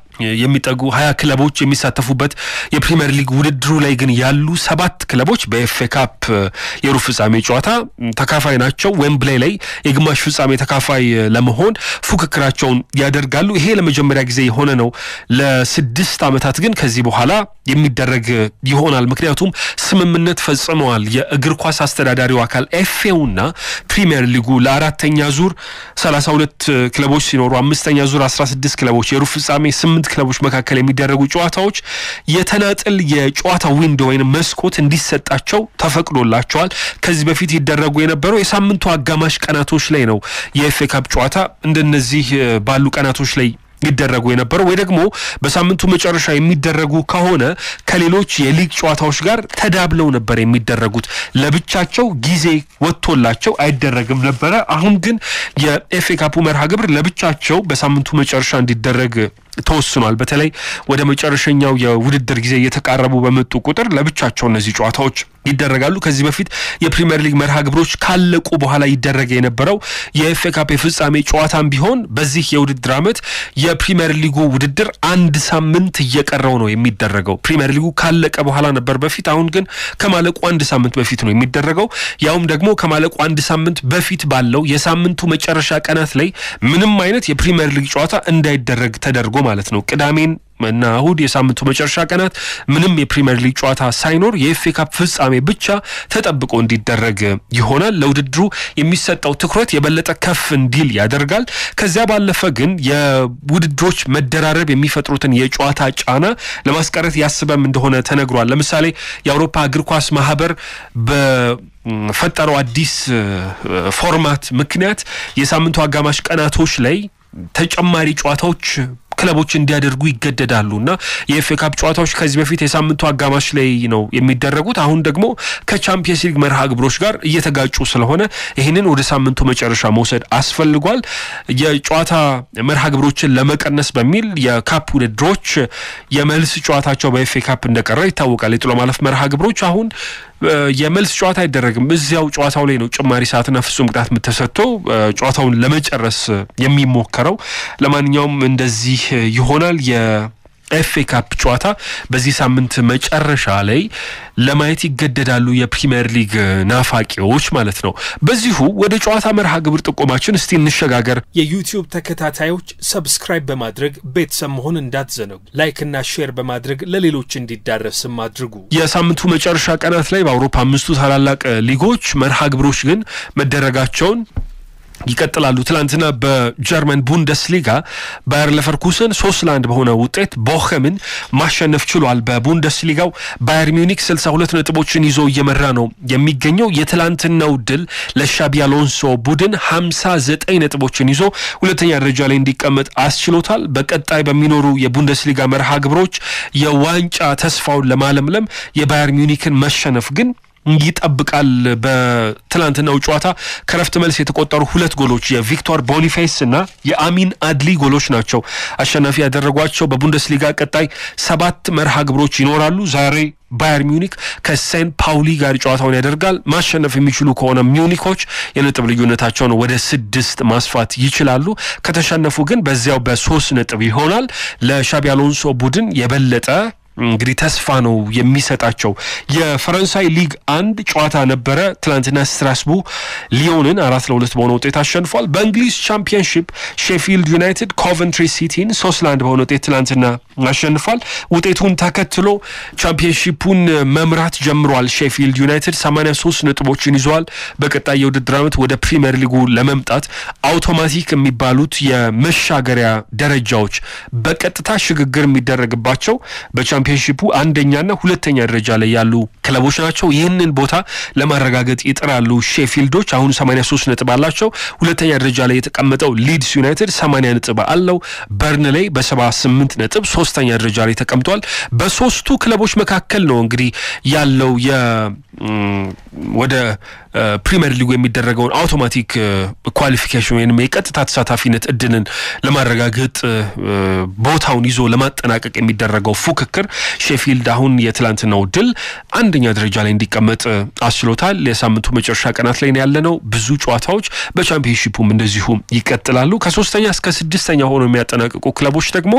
ክለቦች የሚሳተፉበት የፕሪሚየር ሊግ ውድድሩ ላይ ግን ያሉ 7 ክለቦች በኤፍኤ ካፕ የሩብ ፍጻሜ ጨዋታ ተካፋይ ናቸው። ዌምብሌይ ላይ የግማሽ ፍጻሜ ተካፋይ ለመሆን ፉክክራቸውን ያደርጋሉ። ይሄ ለመጀመሪያ ጊዜ የሆነ ነው። ለ6 ዓመታት ግን ከዚህ በኋላ የሚደረግ ይሆናል። ምክንያቱም ስምምነት ፈጽመዋል። የእግር ኳስ አስተዳዳሪው አካል ኤፍኤውና ፕሪሚየር ሊጉ ለአራተኛ ዙር 32 ክለቦች ሲኖሩ አምስተኛ ዙር 16 ክለቦች የሩብ ፍጻሜ 8 ክለቦች መካከል የሚደረጉ ጨዋታዎች የተናጠል የጨዋታ ዊንዶ ወይም መስኮት እንዲሰጣቸው ተፈቅዶላቸዋል። ከዚህ በፊት ይደረጉ የነበረው የሳምንቱ አጋማሽ ቀናቶች ላይ ነው። የኤፍኤ ካፕ ጨዋታ እንደነዚህ ባሉ ቀናቶች ላይ ይደረጉ የነበረው ወይ ደግሞ በሳምንቱ መጨረሻ የሚደረጉ ከሆነ ከሌሎች የሊግ ጨዋታዎች ጋር ተዳብለው ነበር የሚደረጉት። ለብቻቸው ጊዜ ወጥቶላቸው አይደረግም ነበር። አሁን ግን የኤፍኤ ካፑ መርሃ ግብር ለብቻቸው በሳምንቱ መጨረሻ እንዲደረግ ተወስኗል። በተለይ ወደ መጨረሻኛው የውድድር ጊዜ እየተቃረቡ በመጡ ቁጥር ለብቻቸው እነዚህ ጨዋታዎች ይደረጋሉ። ከዚህ በፊት የፕሪሚየር ሊግ መርሃ ግብሮች ካለቁ በኋላ ይደረግ የነበረው የኤፍኤ ካፕ የፍጻሜ ጨዋታም ቢሆን በዚህ የውድድር ዓመት የፕሪሚየር ሊጉ ውድድር 1 ሳምንት እየቀረው ነው የሚደረገው። ፕሪሚየር ሊጉ ካለቀ በኋላ ነበር በፊት። አሁን ግን ከማለቁ 1 ሳምንት በፊት ነው የሚደረገው። ያውም ደግሞ ከማለቁ 1 ሳምንት በፊት ባለው የሳምንቱ መጨረሻ ቀናት ላይ ምንም አይነት የፕሪሚየር ሊግ ጨዋታ እንዳይደረግ ተደርጎ ማለት ነው። ቅዳሜን እና እሁድ የሳምንቱ መጨረሻ ቀናት ምንም የፕሪሚየር ሊግ ጨዋታ ሳይኖር የኤፍኤ ካፕ ፍጻሜ ብቻ ተጠብቆ እንዲደረግ ይሆናል። ለውድድሩ የሚሰጠው ትኩረት የበለጠ ከፍ እንዲል ያደርጋል። ከዚያ ባለፈ ግን የውድድሮች መደራረብ የሚፈጥሩትን የጨዋታ ጫና ለማስቀረት ያስበም እንደሆነ ተነግሯል። ለምሳሌ የአውሮፓ እግር ኳስ ማህበር በፈጠረው አዲስ ፎርማት ምክንያት የሳምንቱ አጋማሽ ቀናቶች ላይ ተጨማሪ ጨዋታዎች ክለቦች እንዲያደርጉ ይገደዳሉና የኤፍኤ ካፕ ጨዋታዎች ከዚህ በፊት የሳምንቱ አጋማሽ ላይ ነው የሚደረጉት። አሁን ደግሞ ከቻምፒየንስ ሊግ መርሃ ግብሮች ጋር እየተጋጩ ስለሆነ ይህንን ወደ ሳምንቱ መጨረሻ መውሰድ አስፈልጓል። የጨዋታ መርሃ ግብሮችን ለመቀነስ በሚል የካፕ ውድድሮች የመልስ ጨዋታቸው በኤፍኤ ካፕ እንደቀረ ይታወቃል። የጥሎ ማለፍ መርሃ ግብሮች አሁን የመልስ ጨዋታ አይደረግም። እዚያው ጨዋታው ላይ ነው ጭማሪ ሰዓትና ፍጹም ቅጣት ተሰጥቶ ጨዋታውን ለመጨረስ የሚሞከረው። ለማንኛውም እንደዚህ ይሆናል። የኤፍኤ ካፕ ጨዋታ በዚህ ሳምንት መጨረሻ ላይ ለማየት ይገደዳሉ የፕሪሚየር ሊግ ናፋቂዎች ማለት ነው። በዚሁ ወደ ጨዋታ መርሃ ግብር ጥቆማችን እስቲ እንሸጋገር። የዩቲዩብ ተከታታዮች ሰብስክራይብ በማድረግ ቤተሰብ መሆን እንዳትዘነጉ። ላይክ እና ሼር በማድረግ ለሌሎች እንዲዳረስም አድርጉ። የሳምንቱ መጨረሻ ቀናት ላይ በአውሮፓ 5 ታላላቅ ሊጎች መርሃ ግብሮች ግን መደረጋቸውን ይቀጥላሉ። ትላንትና በጀርመን ቡንደስሊጋ ባየር ሌቨርኩሰን 3-1 በሆነ ውጤት ቦኸምን ማሸነፍ ችሏል። በቡንደስሊጋው ባየር ሚዩኒክ 62 ነጥቦችን ይዞ እየመራ ነው የሚገኘው። የትላንትናው ድል ለሻቢ አሎንሶ ቡድን 59 ነጥቦችን ይዞ ሁለተኛ ደረጃ ላይ እንዲቀመጥ አስችሎታል። በቀጣይ በሚኖሩ የቡንደስሊጋ መርሃ ግብሮች የዋንጫ ተስፋውን ለማለምለም የባየር ሚዩኒክን መሸነፍ ግን ይጠብቃል። በትላንትናው ጨዋታ ከረፍት መልስ የተቆጠሩ 2 ጎሎች የቪክቶር ቦኒፌስ እና የአሚን አድሊ ጎሎች ናቸው አሸናፊ ያደረጓቸው። በቡንደስሊጋ ቀጣይ 7 መርሃ ግብሮች ይኖራሉ። ዛሬ ባየር ሚዩኒክ ከሴንት ፓውሊ ጋር ጨዋታውን ያደርጋል። ማሸነፍ የሚችሉ ከሆነ ሚዩኒኮች የነጥብ ልዩነታቸውን ወደ 6 ማስፋት ይችላሉ። ከተሸነፉ ግን በዚያው በ3 ነጥብ ይሆናል። ለሻቢ አሎንሶ ቡድን የበለጠ እንግዲህ ተስፋ ነው የሚሰጣቸው። የፈረንሳይ ሊግ 1 ጨዋታ ነበረ። ትላንትና ስትራስቡርግ ሊዮንን 4-2 በሆነ ውጤት አሸንፏል። በእንግሊዝ ቻምፒየንሺፕ ሼፊልድ ዩናይትድ ኮቨንትሪ ሲቲን 3-1 በሆነ ውጤት ትላንትና አሸንፏል። ውጤቱን ተከትሎ ቻምፒየንሺፑን መምራት ጀምሯል። ሼፊልድ ዩናይትድ 83 ነጥቦችን ይዟል። በቀጣይ የውድድር ዓመት ወደ ፕሪሚየር ሊጉ ለመምጣት አውቶማቲክ የሚባሉት የመሻገሪያ ደረጃዎች በቀጥታ ሽግግር የሚደረግባቸው በቻምፒየንሺፑ አንደኛና ሁለተኛ ደረጃ ላይ ያሉ ክለቦች ናቸው። ይህንን ቦታ ለማረጋገጥ ይጥራሉ ሼፊልዶች። አሁን 83 ነጥብ አላቸው። ሁለተኛ ደረጃ ላይ የተቀመጠው ሊድስ ዩናይትድ 80 ነጥብ አለው። በርንሌይ በ78 ነጥብ ሶስተኛ ደረጃ ላይ ተቀምጧል። በሶስቱ ክለቦች መካከል ነው እንግዲህ ያለው ወደ ፕሪሚየር ሊጉ የሚደረገውን አውቶማቲክ ኳሊፊኬሽን ወይንም የቀጥታ ተሳታፊነት እድልን ለማረጋገጥ ቦታውን ይዞ ለማጠናቀቅ የሚደረገው ፉክክር ሼፊልድ አሁን የትላንትናው ድል አንደኛ ደረጃ ላይ እንዲቀመጥ አስችሎታል። የሳምንቱ መጨረሻ ቀናት ላይ ያለነው ብዙ ጨዋታዎች በቻምፒየንሺፑም እንደዚሁ ይቀጥላሉ። ከ3ኛ እስከ 6ኛ ሆነው የሚያጠናቅቁ ክለቦች ደግሞ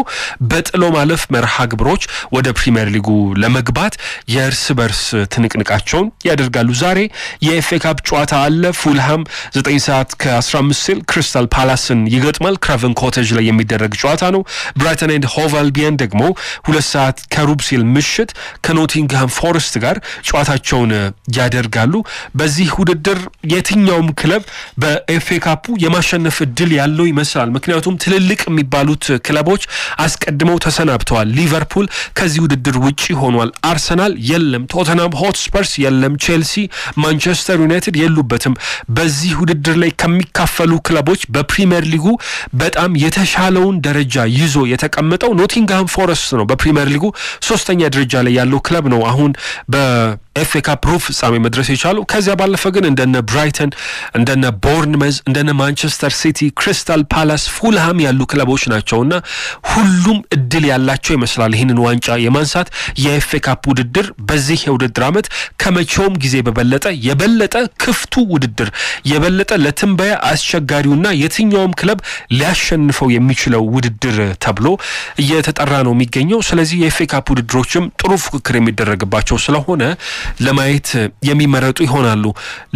በጥሎ ማለፍ መርሃ ግብሮች ወደ ፕሪሚየር ሊጉ ለመግባት የእርስ በርስ ትንቅንቃቸውን ያደርጋሉ። ዛሬ የኤፍኤ ካፕ ጨዋታ አለ። ፉልሃም 9 ሰዓት ከ15 ሲል ክሪስታል ፓላስን ይገጥማል። ክራቨን ኮቴጅ ላይ የሚደረግ ጨዋታ ነው። ብራይተን ኤንድ ሆቭ አልቢየን ደግሞ 2 ሰዓት ከሩብ ሲል ምሽት ከኖቲንግሃም ፎረስት ጋር ጨዋታቸውን ያደርጋሉ። በዚህ ውድድር የትኛውም ክለብ በኤፍኤ ካፑ የማሸነፍ እድል ያለው ይመስላል። ምክንያቱም ትልልቅ የሚባሉት ክለቦች አስቀድመው ተሰናብተዋል። ሊቨርፑል ከዚህ ውድድር ውጪ ሆኗል። አርሰናል የለም፣ ቶተንሃም ሆትስፐርስ የለም፣ ቼልሲ፣ ማንቸስተር ዩናይትድ የሉበትም። በዚህ ውድድር ላይ ከሚካፈሉ ክለቦች በፕሪሚየር ሊጉ በጣም የተሻለውን ደረጃ ይዞ የተቀመጠው ኖቲንግሃም ፎረስት ነው። በፕሪሚየር ሊጉ 3ኛ ደረጃ ላይ ያለው ክለብ ነው አሁን በኤፍኤ ካፕ ሩብ ፍጻሜ መድረስ የቻለው። ከዚያ ባለፈ ግን እንደነ ብራይተን፣ እንደነ ቦርንመዝ፣ እንደነ ማንቸስተር ሲቲ፣ ክሪስታል ፓላስ፣ ፉልሃም ያሉ ክለቦች ናቸውና ሁሉም እድል ያላቸው ይመስላል ይህንን ዋንጫ የማንሳት። የኤፍኤ ካፕ ውድድር በዚህ የውድድር ዓመት ከመቼውም ጊዜ የበለጠ ክፍቱ ውድድር፣ የበለጠ ለትንበያ አስቸጋሪውና የትኛውም ክለብ ሊያሸንፈው የሚችለው ውድድር ተብሎ እየተጠራ ነው የሚገኘው። ስለዚህ የኤፍኤ ካፕ ውድድሮችም ጥሩ ፉክክር የሚደረግባቸው ስለሆነ ለማየት የሚመረጡ ይሆናሉ።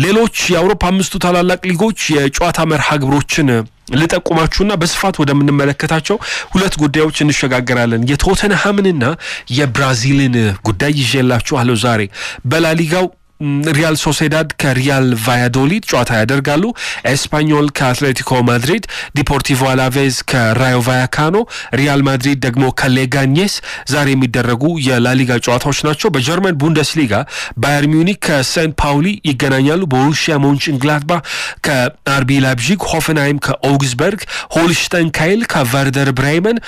ሌሎች የአውሮፓ 5ቱ ታላላቅ ሊጎች የጨዋታ መርሃ ግብሮችን ልጠቁማችሁና በስፋት ወደምንመለከታቸው ሁለት ጉዳዮች እንሸጋገራለን። የቶተንሃምንና የብራዚልን ጉዳይ ይዤላችኋለሁ ዛሬ። በላሊጋው ሪያል ሶሴዳድ ከሪያል ቫያዶሊድ ጨዋታ ያደርጋሉ። ኤስፓኞል ከአትሌቲኮ ማድሪድ፣ ዲፖርቲቮ አላቬዝ ከራዮ ቫያካኖ፣ ሪያል ማድሪድ ደግሞ ከሌጋኔስ ዛሬ የሚደረጉ የላሊጋ ጨዋታዎች ናቸው። በጀርመን ቡንደስሊጋ ባየር ሚዩኒክ ከሴንት ፓውሊ ይገናኛሉ። ቦሩሲያ ሞንችንግላድባህ ከአርቢ ላይፕዚግ፣ ሆፈንሃይም ከኦግስበርግ፣ ሆልሽታይን ካይል ከቨርደር ብሬመን፣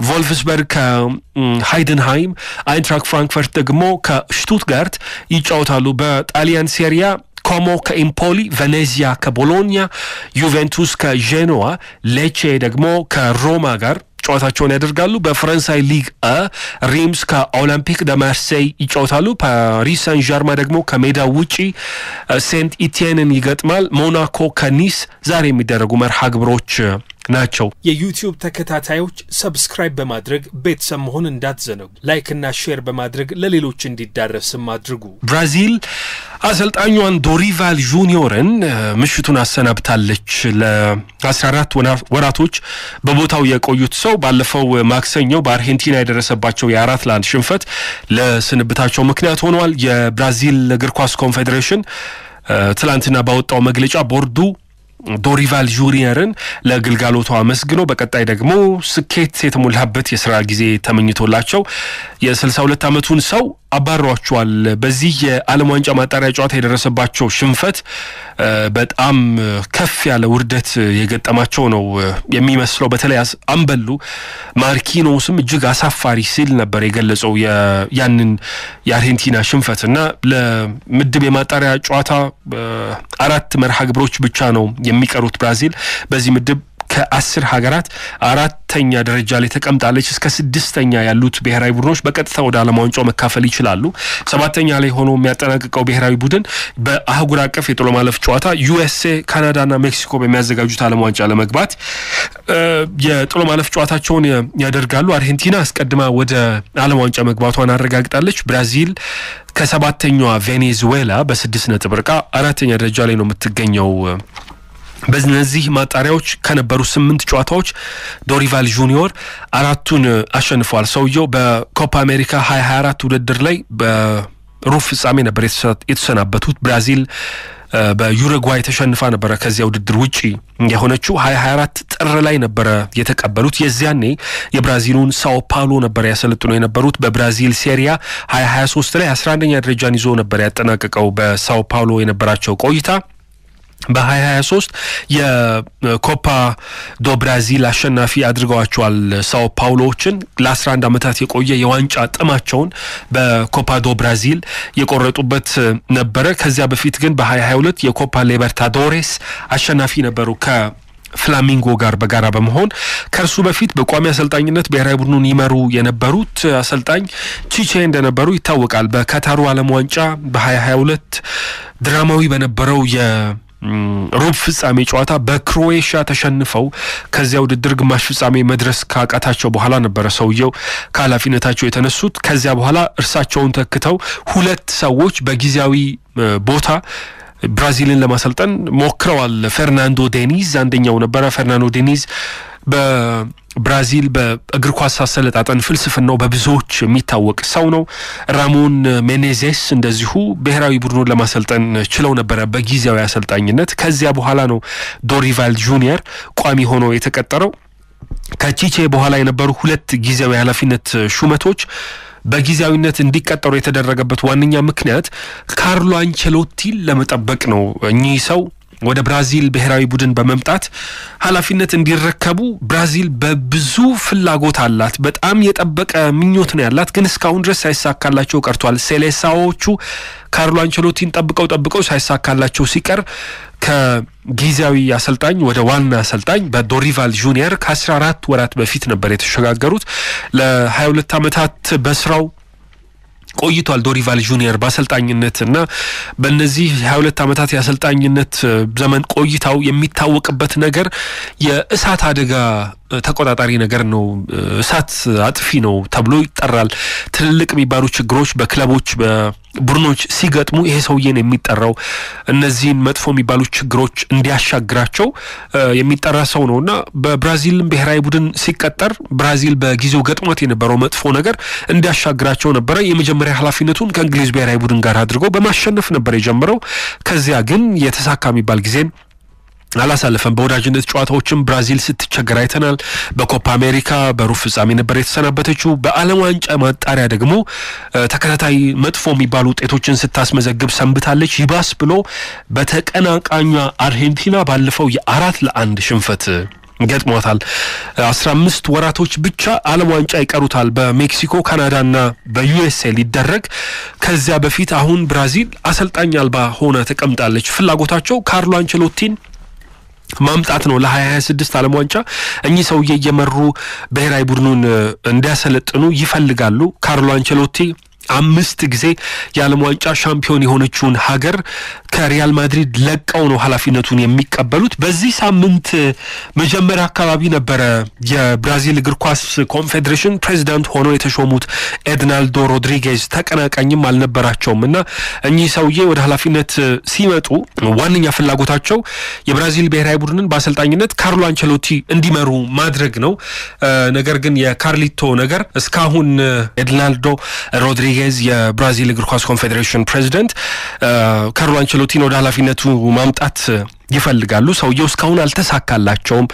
ቮልፍስበርግ ከሃይደንሃይም፣ አይንትራክት ፍራንክፈርት ደግሞ ከሽቱትጋርት ይጫወታሉ። በጣሊያን ሴሪያ ኮሞ ከኢምፖሊ፣ ቬኔዚያ ከቦሎኛ፣ ዩቬንቱስ ከጄኖዋ፣ ሌቼ ደግሞ ከሮማ ጋር ጨዋታቸውን ያደርጋሉ። በፈረንሳይ ሊግ ሪምስ ከኦሎምፒክ ደ ማርሴይ ይጫወታሉ። ፓሪስ ሳን ዠርማ ደግሞ ከሜዳ ውጪ ሴንት ኢቲየንን ይገጥማል። ሞናኮ ከኒስ ዛሬ የሚደረጉ መርሃ ግብሮች ናቸው። የዩቲዩብ ተከታታዮች ሰብስክራይብ በማድረግ ቤተሰብ መሆን እንዳትዘነጉ። ላይክ እና ሼር በማድረግ ለሌሎች እንዲዳረስም አድርጉ። ብራዚል አሰልጣኙን ዶሪቫል ጁኒዮርን ምሽቱን አሰናብታለች። ለ14 ወራቶች በቦታው የቆዩት ሰው ባለፈው ማክሰኞ በአርጀንቲና የደረሰባቸው የ4-1 ሽንፈት ለስንብታቸው ምክንያት ሆኗል። የብራዚል እግር ኳስ ኮንፌዴሬሽን ትላንትና ባወጣው መግለጫ ቦርዱ ዶሪቫል ጁኒየርን ለግልጋሎቱ አመስግኖ በቀጣይ ደግሞ ስኬት የተሞላበት የሥራ ጊዜ ተመኝቶላቸው የ62 ዓመቱን ሰው አባሯቸዋል። በዚህ የዓለም ዋንጫ ማጣሪያ ጨዋታ የደረሰባቸው ሽንፈት በጣም ከፍ ያለ ውርደት የገጠማቸው ነው የሚመስለው። በተለይ አምበሉ ማርኪኖስም እጅግ አሳፋሪ ሲል ነበር የገለጸው ያንን የአርጀንቲና ሽንፈትና ለምድብ የማጣሪያ ጨዋታ 4 መርሃ ግብሮች ብቻ ነው የሚቀሩት። ብራዚል በዚህ ምድብ ከ10 ሀገራት 4ኛ ደረጃ ላይ ተቀምጣለች። እስከ 6ኛ ያሉት ብሔራዊ ቡድኖች በቀጥታ ወደ ዓለም ዋንጫው መካፈል ይችላሉ። 7ኛ ላይ ሆኖ የሚያጠናቅቀው ብሔራዊ ቡድን በአህጉር አቀፍ የጥሎ ማለፍ ጨዋታ ዩኤስኤ፣ ካናዳና ሜክሲኮ በሚያዘጋጁት ዓለም ዋንጫ ለመግባት የጥሎ ማለፍ ጨዋታቸውን ያደርጋሉ። አርጀንቲና አስቀድማ ወደ ዓለም ዋንጫ መግባቷን አረጋግጣለች። ብራዚል ከ7ኛዋ ቬኔዙዌላ በ6 ነጥብ ርቃ 4ኛ ደረጃ ላይ ነው የምትገኘው። በእነዚህ ማጣሪያዎች ከነበሩ 8 ጨዋታዎች ዶሪቫል ጁኒዮር 4ቱን አሸንፏል። ሰውየው በኮፓ አሜሪካ 2024 ውድድር ላይ በሩብ ፍጻሜ ነበር የተሰናበቱት። ብራዚል በዩሩጓይ ተሸንፋ ነበር ከዚያ ውድድር ውጪ የሆነችው 2024 ጥር ላይ ነበር የተቀበሉት የዚያኔ የብራዚሉን ሳኦ ፓውሎ ነበር ያሰለጥኑ የነበሩት በብራዚል ሴሪያ 2023 ላይ 11ኛ ደረጃን ይዞ ነበር ያጠናቀቀው በሳኦ ፓውሎ የነበራቸው ቆይታ በ2023 የኮፓ ዶ ብራዚል አሸናፊ አድርገዋቸዋል ሳኦ ፓውሎችን ለ11 አመታት የቆየ የዋንጫ ጥማቸውን በኮፓ ዶ ብራዚል የቆረጡበት ነበር ከዚያ በፊት ግን በ2022 የኮፓ ሊበርታዶሬስ አሸናፊ ነበሩ ከፍላሚንጎ ጋር በጋራ በመሆን ከርሱ በፊት በቋሚ አሰልጣኝነት ብሔራዊ ቡድኑን ይመሩ የነበሩት አሰልጣኝ ቺቼ እንደነበሩ ይታወቃል በካታሩ ዓለም ዋንጫ በ2022 ድራማዊ በነበረው ሩብ ፍጻሜ ጨዋታ በክሮኤሺያ ተሸንፈው ከዚያ ውድድር ግማሽ ፍጻሜ መድረስ ካቃታቸው በኋላ ነበር ሰውየው ከኃላፊነታቸው የተነሱት ከዚያ በኋላ እርሳቸውን ተክተው ሁለት ሰዎች በጊዜያዊ ቦታ ብራዚልን ለማሰልጠን ሞክረዋል ፈርናንዶ ዴኒዝ አንደኛው ነበር ፈርናንዶ ዴኒዝ በብራዚል በእግር ኳስ አሰለጣጠን ፍልስፍናው በብዙዎች የሚታወቅ ሰው ነው ራሞን ሜኔዜስ እንደዚሁ ብሔራዊ ቡድኑን ለማሰልጠን ችለው ነበር በጊዜያዊ አሰልጣኝነት ከዚያ በኋላ ነው ዶሪቫል ጁኒየር ቋሚ ሆኖ የተቀጠረው ከቺቼ በኋላ የነበሩ ሁለት ጊዜያዊ ኃላፊነት ሹመቶች በጊዜያዊነት እንዲቀጠሩ የተደረገበት ዋነኛ ምክንያት ካርሎ አንቸሎቲን ለመጠበቅ ነው እኚህ ሰው ወደ ብራዚል ብሔራዊ ቡድን በመምጣት ኃላፊነት እንዲረከቡ ብራዚል በብዙ ፍላጎት አላት በጣም የጠበቀ ምኞት ነው ያላት ግን እስካሁን ድረስ ሳይሳካላቸው ቀርቷል ሴሌሳዎቹ ካርሎ አንቸሎቲን ጠብቀው ሳይሳካላቸው ሲቀር ከጊዜያዊ አሰልጣኝ ወደ ዋና አሰልጣኝ በዶሪቫል ጁኒየር ከ14 ወራት በፊት ነበር የተሸጋገሩት ለ22 አመታት በስራው ቆይቷል ዶሪቫል ጁኒየር በአሰልጣኝነትና በእነዚህ 22 አመታት የአሰልጣኝነት ዘመን ቆይታው የሚታወቅበት ነገር የእሳት አደጋ ተቆጣጣሪ ነገር ነው እሳት አጥፊ ነው ተብሎ ይጠራል ትልልቅ የሚባሉ ችግሮች በክለቦች በቡድኖች ሲገጥሙ ይሄ ሰውዬን የሚጠራው እነዚህን መጥፎ የሚባሉ ችግሮች እንዲያሻግራቸው የሚጠራ ሰው ነውና በብራዚል ብሔራዊ ቡድን ሲቀጠር ብራዚል በጊዜው ገጥሞት የነበረው መጥፎ ነገር እንዲያሻግራቸው ነበር የመጀመሪያ ኃላፊነቱን ከእንግሊዝ ብሔራዊ ቡድን ጋር አድርጎ በማሸነፍ ነበር የጀመረው ከዚያ ግን የተሳካ የሚባል ጊዜን አላሳለፈም በወዳጅነት ጨዋታዎችም ብራዚል ስትቸገር አይተናል በኮፓ አሜሪካ በሩብ ፍጻሜ ነበር የተሰናበተችው በዓለም ዋንጫ ማጣሪያ ደግሞ ተከታታይ መጥፎ የሚባሉ ውጤቶችን ስታስመዘግብ ሰንብታለች ይባስ ብሎ በተቀናቃኟ አርጀንቲና ባለፈው የ4-1 ሽንፈት ገጥሟታል 15 ወራቶች ብቻ ዓለም ዋንጫ ይቀሩታል በሜክሲኮ ካናዳና በዩኤስኤ ሊደረግ ከዚያ በፊት አሁን ብራዚል አሰልጣኝ አልባ ሆና ተቀምጣለች ፍላጎታቸው ካርሎ አንቸሎቲን ማምጣት ነው ለ2026 ዓለም ዋንጫ እኚህ ሰውዬ እየመሩ ብሔራዊ ቡድኑን እንዲያሰለጥኑ ይፈልጋሉ ካርሎ አንቸሎቲ 5 ጊዜ የዓለም ዋንጫ ሻምፒዮን የሆነችውን ሀገር ከሪያል ማድሪድ ለቀው ነው ኃላፊነቱን የሚቀበሉት በዚህ ሳምንት መጀመሪያ አካባቢ ነበር የብራዚል እግር ኳስ ኮንፌዴሬሽን ፕሬዚዳንት ሆነው የተሾሙት ኤድናልዶ ሮድሪጌዝ ተቀናቃኝም አልነበራቸውምና እኚህ ሰውዬ ወደ ኃላፊነት ሲመጡ ዋነኛ ፍላጎታቸው የብራዚል ብሔራዊ ቡድንን በአሰልጣኝነት ካርሎ አንቸሎቲ እንዲመሩ ማድረግ ነው ነገር ግን የካርሊቶ ነገር እስካሁን ኤድናልዶ ሮድሪጌዝ የብራዚል እግር ኳስ ኮንፌዴሬሽን ፕሬዚዳንት ካርሎ አንቸሎቲን ወደ ኃላፊነቱ ማምጣት ይፈልጋሉ ሰውየው እስካሁን አልተሳካላቸውም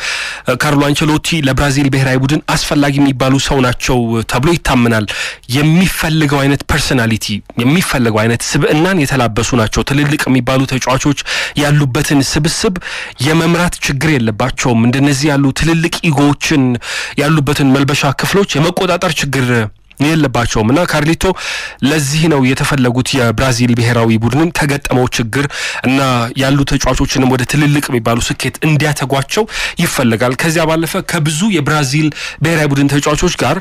ካርሎ አንቸሎቲ ለብራዚል ብሔራዊ ቡድን አስፈላጊ የሚባሉ ሰው ናቸው ተብሎ ይታመናል የሚፈልገው አይነት ፐርሰናሊቲ የሚፈልገው አይነት ስብዕናን የተላበሱ ናቸው ትልልቅ የሚባሉ ተጫዋቾች ያሉበትን ስብስብ የመምራት ችግር የለባቸውም እንደነዚህ ያሉ ትልልቅ ኢጎዎችን ያሉበትን መልበሻ ክፍሎች የመቆጣጠር ችግር የለባቸውምና ካርሊቶ ለዚህ ነው የተፈለጉት የብራዚል ብሔራዊ ቡድንን ከገጠመው ችግር እና ያሉ ተጫዋቾችንም ወደ ትልልቅ የሚባሉ ስኬት እንዲያተጓቸው ይፈልጋል ከዚያ ባለፈ ከብዙ የብራዚል ብሔራዊ ቡድን ተጫዋቾች ጋር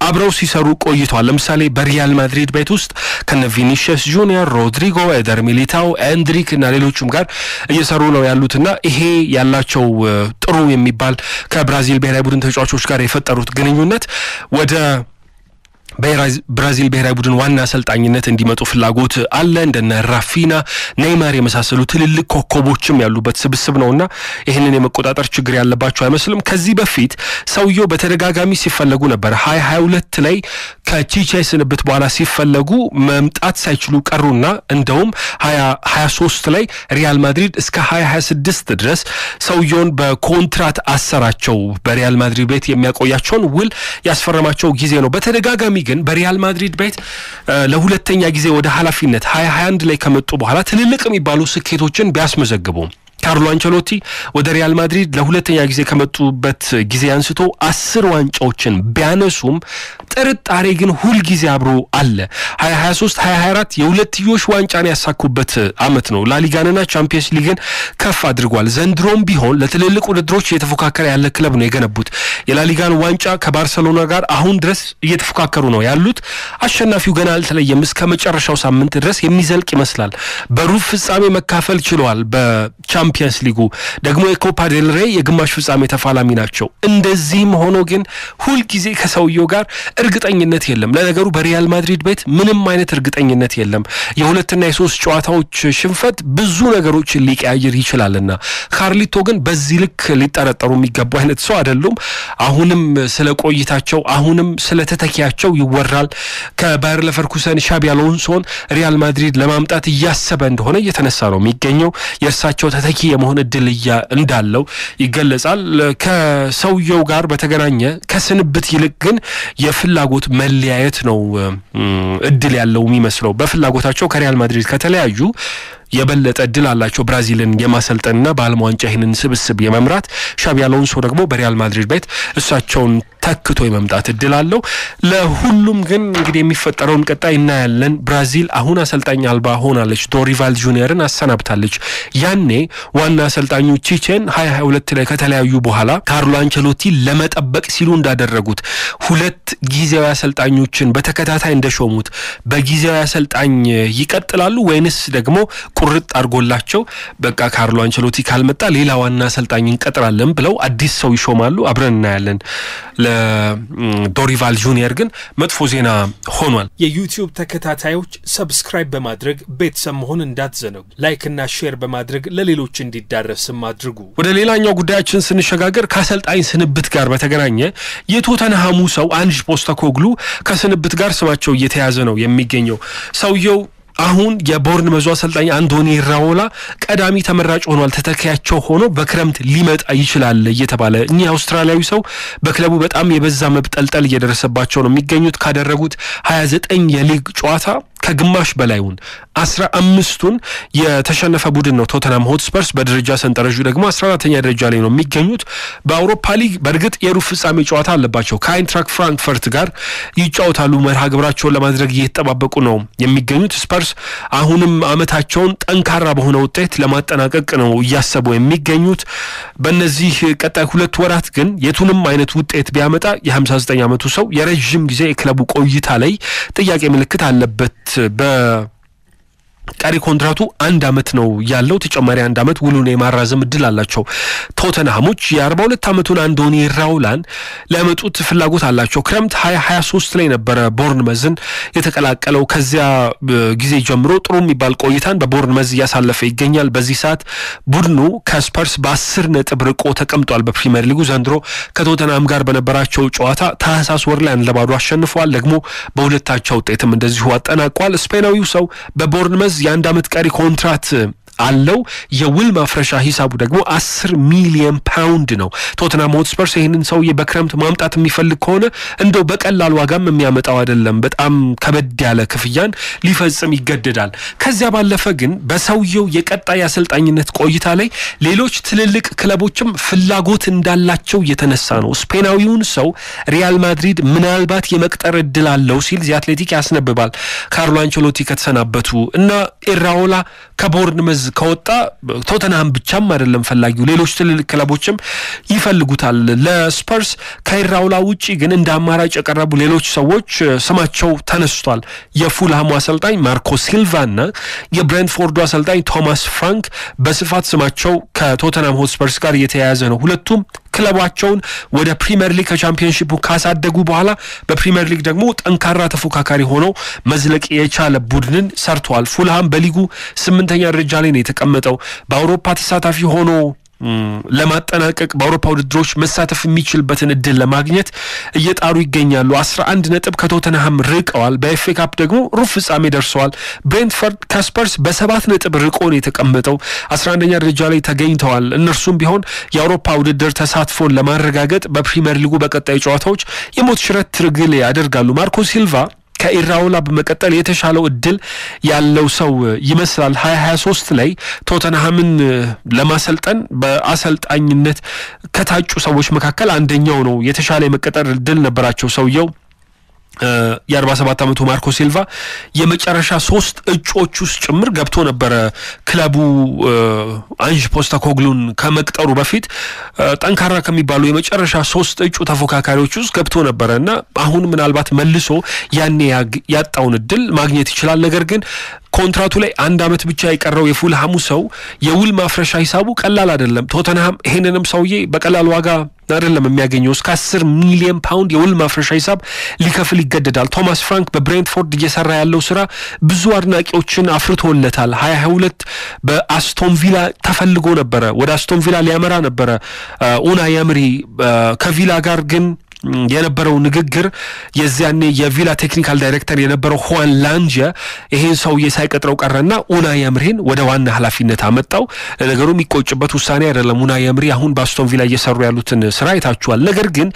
አብረው ሲሰሩ ቆይቷል ለምሳሌ በሪያል ማድሪድ ቤት ውስጥ ከነ ቪኒሲየስ ጁኒየር ሮድሪጎ ኤደር ሚሊታው ኤንድሪክ እና ሌሎችም ጋር እየሰሩ ነው ያሉትና ይሄ ያላቸው ጥሩ የሚባል ከብራዚል ብሔራዊ ቡድን ተጫዋቾች ጋር የፈጠሩት ግንኙነት ወደ ብራዚል ብሔራዊ ቡድን ዋና አሰልጣኝነት እንዲመጡ ፍላጎት አለ። እንደነ ራፊና ኔይማር የመሳሰሉ ትልልቅ ኮከቦችም ያሉበት ስብስብ ነውና ይሄንን የመቆጣጠር ችግር ያለባቸው አይመስልም። ከዚህ በፊት ሰውየው በተደጋጋሚ ሲፈለጉ ነበር። 2022 ላይ ከቺቼ ስንብት በኋላ ሲፈለጉ መምጣት ሳይችሉ ቀሩና እንደውም 2023 ላይ ሪያል ማድሪድ እስከ 2026 ድረስ ሰውየውን በኮንትራት አሰራቸው። በሪያል ማድሪድ ቤት የሚያቆያቸውን ውል ያስፈረማቸው ጊዜ ነው። በተደጋጋሚ ግን በሪያል ማድሪድ ቤት ለሁለተኛ ጊዜ ወደ ኃላፊነት 2021 ላይ ከመጡ በኋላ ትልልቅ የሚባሉ ስኬቶችን ቢያስመዘግቡ ካርሎ አንቸሎቲ ወደ ሪያል ማድሪድ ለሁለተኛ ጊዜ ከመጡበት ጊዜ አንስቶ 10 ዋንጫዎችን ቢያነሱም ጥርጣሬ ግን ሁሉ ጊዜ አብሮ አለ። 2023 2024 የሁለትዮሽ ዋንጫን ያሳኩበት አመት ነው። ላሊጋንና ቻምፒየንስ ሊግን ከፍ አድርጓል። ዘንድሮም ቢሆን ለትልልቅ ውድድሮች እየተፎካከረ ያለ ክለብ ነው የገነቡት። የላሊጋን ዋንጫ ከባርሰሎና ጋር አሁን ድረስ እየተፎካከሩ ነው ያሉት። አሸናፊው ገና አልተለየም። እስከ መጨረሻው ሳምንት ድረስ የሚዘልቅ ይመስላል። በሩብ ፍጻሜ መካፈል ችለዋል። በቻምፒየንስ ሊጉ ደግሞ የኮፓ ዴል ሬይ የግማሽ ፍጻሜ ተፋላሚ ናቸው። እንደዚህም ሆኖ ግን ሁሉ ጊዜ ከሰውየው ጋር እርግጠኝነት የለም። ለነገሩ በሪያል ማድሪድ ቤት ምንም አይነት እርግጠኝነት የለም። የሁለትና የሶስት ጨዋታዎች ሽንፈት ብዙ ነገሮችን ሊቀያየር ይችላልና ካርሊቶ ግን በዚህ ልክ ሊጠረጠሩ የሚገቡ አይነት ሰው አይደሉም። አሁንም ስለ ቆይታቸው አሁንም ስለ ተተኪያቸው ይወራል። ከባየር ለቨርኩሰን ሻቢ አሎንሶን ሪያል ማድሪድ ለማምጣት እያሰበ እንደሆነ እየተነሳ ነው የሚገኘው። የእርሳቸው ተተኪ የመሆን እድል እንዳለው ይገለጻል። ከሰውየው ጋር በተገናኘ ከስንብት ይልቅ ግን የፍላጎት መለያየት ነው እድል ያለው የሚመስለው። በፍላጎታቸው ከሪያል ማድሪድ ከተለያዩ የበለጠ እድል አላቸው ብራዚልን የማሰልጠንና በዓለም ዋንጫ ይህንን ስብስብ የመምራት። ሻቢ አሎንሶ ደግሞ በሪያል ማድሪድ ቤት እሳቸውን ተክቶ የመምጣት እድል አለው። ለሁሉም ግን እንግዲህ የሚፈጠረውን ቀጣይ እናያለን። ብራዚል አሁን አሰልጣኝ አልባ ሆናለች። ዶሪቫል ጁኒየርን አሰናብታለች። ያኔ ዋና አሰልጣኙ ቺቼን 2022 ላይ ከተለያዩ በኋላ ካርሎ አንቸሎቲ ለመጠበቅ ሲሉ እንዳደረጉት ሁለት ጊዜያዊ አሰልጣኞችን በተከታታይ እንደሾሙት በጊዜያዊ አሰልጣኝ ይቀጥላሉ ወይንስ ደግሞ ቁርጥ አርጎላቸው በቃ ካርሎ አንቸሎቲ ካልመጣ ሌላ ዋና አሰልጣኝ እንቀጥራለን ብለው አዲስ ሰው ይሾማሉ? አብረን እናያለን። ለዶሪቫል ጁኒየር ግን መጥፎ ዜና ሆኗል። የዩቲዩብ ተከታታዮች ሰብስክራይብ በማድረግ ቤተሰብ መሆን እንዳትዘነጉ፣ ላይክ እና ሼር በማድረግ ለሌሎች እንዲዳረስም አድርጉ። ወደ ሌላኛው ጉዳያችን ስንሸጋገር ከአሰልጣኝ ስንብት ጋር በተገናኘ የቶተንሃሙ ሰው አንጅ ፖስተኮግሉ ከስንብት ጋር ስማቸው እየተያዘ ነው የሚገኘው። ሰውየው አሁን የቦርንመዙ አሰልጣኝ አንቶኒ ራኦላ ቀዳሚ ተመራጭ ሆኗል። ተተኪያቸው ሆኖ በክረምት ሊመጣ ይችላል እየተባለ እኚህ አውስትራሊያዊ ሰው በክለቡ በጣም የበዛ መብጠልጠል እየደረሰባቸው ነው የሚገኙት። ካደረጉት 29 የሊግ ጨዋታ ከግማሽ በላይውን 15ቱን የተሸነፈ ቡድን ነው ቶተንሃም ሆትስፐርስ። በደረጃ ሰንጠረዡ ደግሞ 14ኛ ደረጃ ላይ ነው የሚገኙት። በአውሮፓ ሊግ በእርግጥ የሩብ ፍጻሜ ጨዋታ አለባቸው። ከአይንትራክ ፍራንክፈርት ጋር ይጫወታሉ። መርሃ ግብራቸውን ለማድረግ እየተጠባበቁ ነው የሚገኙት። ስፐርስ አሁንም አመታቸውን ጠንካራ በሆነ ውጤት ለማጠናቀቅ ነው እያሰቡ የሚገኙት። በእነዚህ ቀጣይ 2 ወራት ግን የቱንም አይነት ውጤት ቢያመጣ የ59 ዓመቱ ሰው የረጅም ጊዜ የክለቡ ቆይታ ላይ ጥያቄ ምልክት አለበት። ቀሪ ኮንትራቱ 1 አመት ነው ያለው። ተጨማሪ 1 አመት ውሉን የማራዘም እድል አላቸው ቶተንሃሞች። የ42 አመቱን አንቶኒ ራኦላን ለመጡት ፍላጎት አላቸው። ክረምት 2023 ላይ ነበረ ቦርንመዝን የተቀላቀለው። ከዚያ ጊዜ ጀምሮ ጥሩ የሚባል ቆይታን በቦርንመዝ እያሳለፈ ይገኛል። በዚህ ሰዓት ቡድኑ ከስፐርስ በ10 ነጥብ ርቆ ተቀምጧል በፕሪሚየር ሊጉ። ዘንድሮ ከቶተንሃም ጋር በነበራቸው ጨዋታ ታህሳስ ወር ላይ 1-0 አሸንፈዋል። ደግሞ በሁለታቸው ውጤትም እንደዚሁ አጠናቋል። ስፔናዊው ሰው በቦርንመዝ የ1 አመት ቀሪ ኮንትራት አለው። የውል ማፍረሻ ሂሳቡ ደግሞ 10 ሚሊዮን ፓውንድ ነው። ቶተንሃም ሆትስፐርስ ይህንን ሰውዬ በክረምት ማምጣት የሚፈልግ ከሆነ እንደው በቀላል ዋጋም የሚያመጣው አይደለም። በጣም ከበድ ያለ ክፍያን ሊፈጽም ይገደዳል። ከዚያ ባለፈ ግን በሰውየው የቀጣይ አሰልጣኝነት ቆይታ ላይ ሌሎች ትልልቅ ክለቦችም ፍላጎት እንዳላቸው እየተነሳ ነው። ስፔናዊውን ሰው ሪያል ማድሪድ ምናልባት የመቅጠር እድል አለው ሲል ዚ አትሌቲክ ያስነብባል። ካርሎ አንቸሎቲ ከተሰናበቱ እና ኢራኦላ ከቦርንመዝ ከወጣ ቶተንሃም ብቻም አይደለም ፈላጊው፣ ሌሎች ትልልቅ ክለቦችም ይፈልጉታል። ለስፐርስ ከኢራኦላ ውጪ ግን እንደ አማራጭ የቀረቡ ሌሎች ሰዎች ስማቸው ተነስቷል። የፉልሃሙ አሰልጣኝ ማርኮ ሲልቫና የብሬንትፎርዱ አሰልጣኝ ቶማስ ፍራንክ በስፋት ስማቸው ከቶተንሃም ሆትስፐርስ ጋር እየተያያዘ ነው። ሁለቱም ክለባቸውን ወደ ፕሪሚየር ሊግ ከቻምፒየንሺፑ ካሳደጉ በኋላ በፕሪሚየር ሊግ ደግሞ ጠንካራ ተፎካካሪ ሆነው መዝለቅ የቻለ ቡድንን ሰርተዋል። ፉልሃም በሊጉ 8ኛ ደረጃ ላይ ነው የተቀመጠው። በአውሮፓ ተሳታፊ ሆኖ ለማጠናቀቅ በአውሮፓ ውድድሮች መሳተፍ የሚችልበትን እድል ለማግኘት እየጣሩ ይገኛሉ። 11 ነጥብ ከቶተንሃም ርቀዋል። በኤፍኤ ካፕ ደግሞ ሩብ ፍጻሜ ደርሰዋል። ብሬንትፈርድ ከስፐርስ በ7 ነጥብ ርቆ ነው የተቀመጠው። 11ኛ ደረጃ ላይ ተገኝተዋል። እነርሱም ቢሆን የአውሮፓ ውድድር ተሳትፎን ለማረጋገጥ በፕሪሚየር ሊጉ በቀጣይ ጨዋታዎች የሞት ሽረት ትግል ያደርጋሉ። ማርኮ ሲልቫ ከኢራኦላ በመቀጠል የተሻለው እድል ያለው ሰው ይመስላል። 2023 ላይ ቶተንሃምን ለማሰልጠን በአሰልጣኝነት ከታጩ ሰዎች መካከል አንደኛው ነው። የተሻለ የመቀጠር እድል ነበራቸው ሰውየው። የ47 ዓመቱ ማርኮ ሲልቫ የመጨረሻ 3 እጩዎች ውስጥ ጭምር ገብቶ ነበር። ክለቡ አንጅ ፖስተኮግሉን ከመቅጠሩ በፊት ጠንካራ ከሚባሉ የመጨረሻ 3 እጩ ተፎካካሪዎች ውስጥ ገብቶ ነበርና አሁን ምናልባት መልሶ ያኔ ያጣውን እድል ማግኘት ይችላል። ነገር ግን ኮንትራቱ ላይ 1 ዓመት ብቻ የቀረው የፉልሃሙ ሰው የውል ማፍረሻ ሂሳቡ ቀላል አይደለም። ቶተንሃም ይሄንንም ሰውዬ በቀላል ዋጋ አይደለም የሚያገኘው። እስከ 10 ሚሊዮን ፓውንድ የውል ማፍረሻ ሂሳብ ሊከፍል ይገደዳል። ቶማስ ፍራንክ በብሬንትፎርድ እየሰራ ያለው ስራ ብዙ አድናቂዎችን አፍርቶለታል። 2022 በአስቶን ቪላ ተፈልጎ ነበረ። ወደ አስቶን ቪላ ሊያመራ ነበረ ኡናይ ኤምሪ። ከቪላ ጋር ግን የነበረው ንግግር የዚያኔ የቪላ ቴክኒካል ዳይሬክተር የነበረው ሁዋን ላንጀ ይሄን ሰውዬ ሳይቀጥረው ቀረና ኡናይ ኤምሪን ወደ ዋና ኃላፊነት አመጣው። ነገሩ የሚቆጭበት ውሳኔ አይደለም። ኡናይ ኤምሪ አሁን በአስቶን ቪላ እየሰሩ ያሉትን ስራ አይታችኋል። ነገር ግን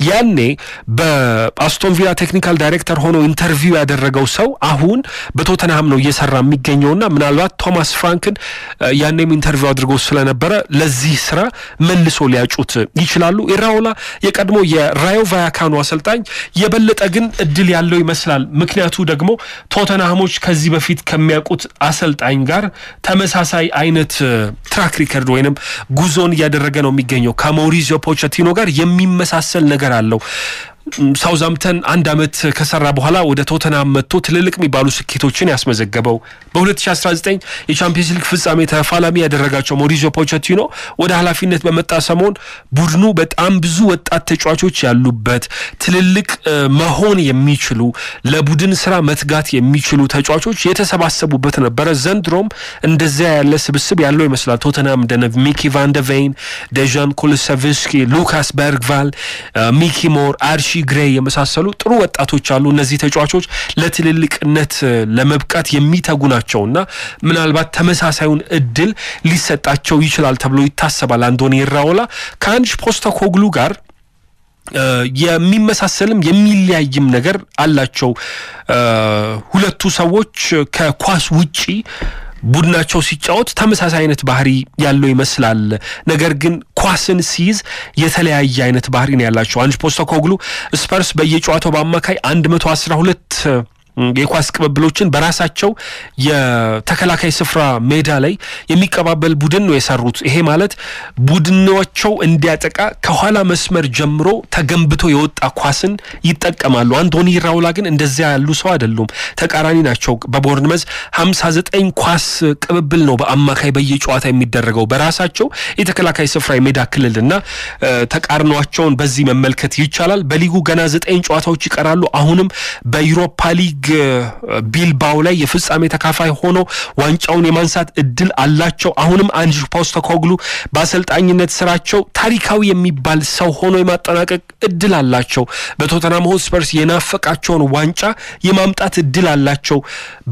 ያኔ በአስቶን ቪላ ቴክኒካል ዳይሬክተር ሆኖ ኢንተርቪው ያደረገው ሰው አሁን በቶተንሃም ነው እየሰራ የሚገኘውና ምናልባት ቶማስ ፍራንክን ያኔም ኢንተርቪው አድርገው ስለነበረ ለዚህ ስራ መልሶ ሊያጩት ይችላሉ። ኢራኦላ የቀድሞ የራዮ ቫያካኖ አሰልጣኝ የበለጠ ግን እድል ያለው ይመስላል። ምክንያቱ ደግሞ ቶተንሃሞች ከዚህ በፊት ከሚያውቁት አሰልጣኝ ጋር ተመሳሳይ አይነት ትራክ ሪከርድ ወይንም ጉዞን እያደረገ ነው የሚገኘው። ከማውሪዚዮ ፖቼቲኖ ጋር የሚመሳሰል ነገር አለው። ሳውዛምፕተን 1 ዓመት ከሰራ በኋላ ወደ ቶተንሃም መጥቶ ትልልቅ የሚባሉ ስኬቶችን ያስመዘገበው በ2019 የቻምፒየንስ ሊግ ፍጻሜ ተፋላሚ ያደረጋቸው ማውሪዚዮ ፖቼቲኖ ወደ ኃላፊነት በመጣ ሰሞን ቡድኑ በጣም ብዙ ወጣት ተጫዋቾች ያሉበት ትልልቅ መሆን የሚችሉ ለቡድን ስራ መትጋት የሚችሉ ተጫዋቾች የተሰባሰቡበት ነበር። ዘንድሮም እንደዚያ ያለ ስብስብ ያለው ይመስላል። ቶተንሃም እንደነ ሚኪ ቫን ደ ቬን፣ ደዣን ኩሉሰቭስኪ፣ ሉካስ በርግቫል፣ ሚኪ ሞር፣ አርሺ ግሬይ የመሳሰሉ ጥሩ ወጣቶች አሉ። እነዚህ ተጫዋቾች ለትልልቅነት ለመብቃት የሚተጉ ናቸውና ምናልባት ተመሳሳዩን እድል ሊሰጣቸው ይችላል ተብሎ ይታሰባል። አንቶኒ ኢራኦላ ከአንጅ ፖስተኮግሉ ጋር የሚመሳሰልም የሚለያይም ነገር አላቸው። ሁለቱ ሰዎች ከኳስ ውጪ ቡድናቸው ሲጫወት ተመሳሳይ አይነት ባህሪ ያለው ይመስላል። ነገር ግን ኳስን ሲይዝ የተለያየ አይነት ባህሪ ነው ያላቸው። አንጅ ፖስተኮግሉ ስፐርስ በየጨዋታው በአማካይ 112 የኳስ ቅብብሎችን በራሳቸው የተከላካይ ስፍራ ሜዳ ላይ የሚቀባበል ቡድን ነው የሰሩት። ይሄ ማለት ቡድናቸው እንዲያጠቃ ከኋላ መስመር ጀምሮ ተገንብቶ የወጣ ኳስን ይጠቀማሉ። አንቶኒ ኢራኦላ ግን እንደዚያ ያሉ ሰው አይደሉም፣ ተቃራኒ ናቸው። በቦርንመዝ 59 ኳስ ቅብብል ነው በአማካይ በየጨዋታ የሚደረገው በራሳቸው የተከላካይ ስፍራ የሜዳ ክልልና ተቃርኗቸውን በዚህ መመልከት ይቻላል። በሊጉ ገና 9 ጨዋታዎች ይቀራሉ። አሁንም በዩሮፓ ሊግ ቢልባው ላይ የፍጻሜ ተካፋይ ሆኖ ዋንጫውን የማንሳት እድል አላቸው። አሁንም አንጅ ፖስተኮግሉ በአሰልጣኝነት ስራቸው ታሪካዊ የሚባል ሰው ሆኖ የማጠናቀቅ እድል አላቸው። በቶተንሃም ሆትስፐርስ የናፈቃቸውን ዋንጫ የማምጣት እድል አላቸው።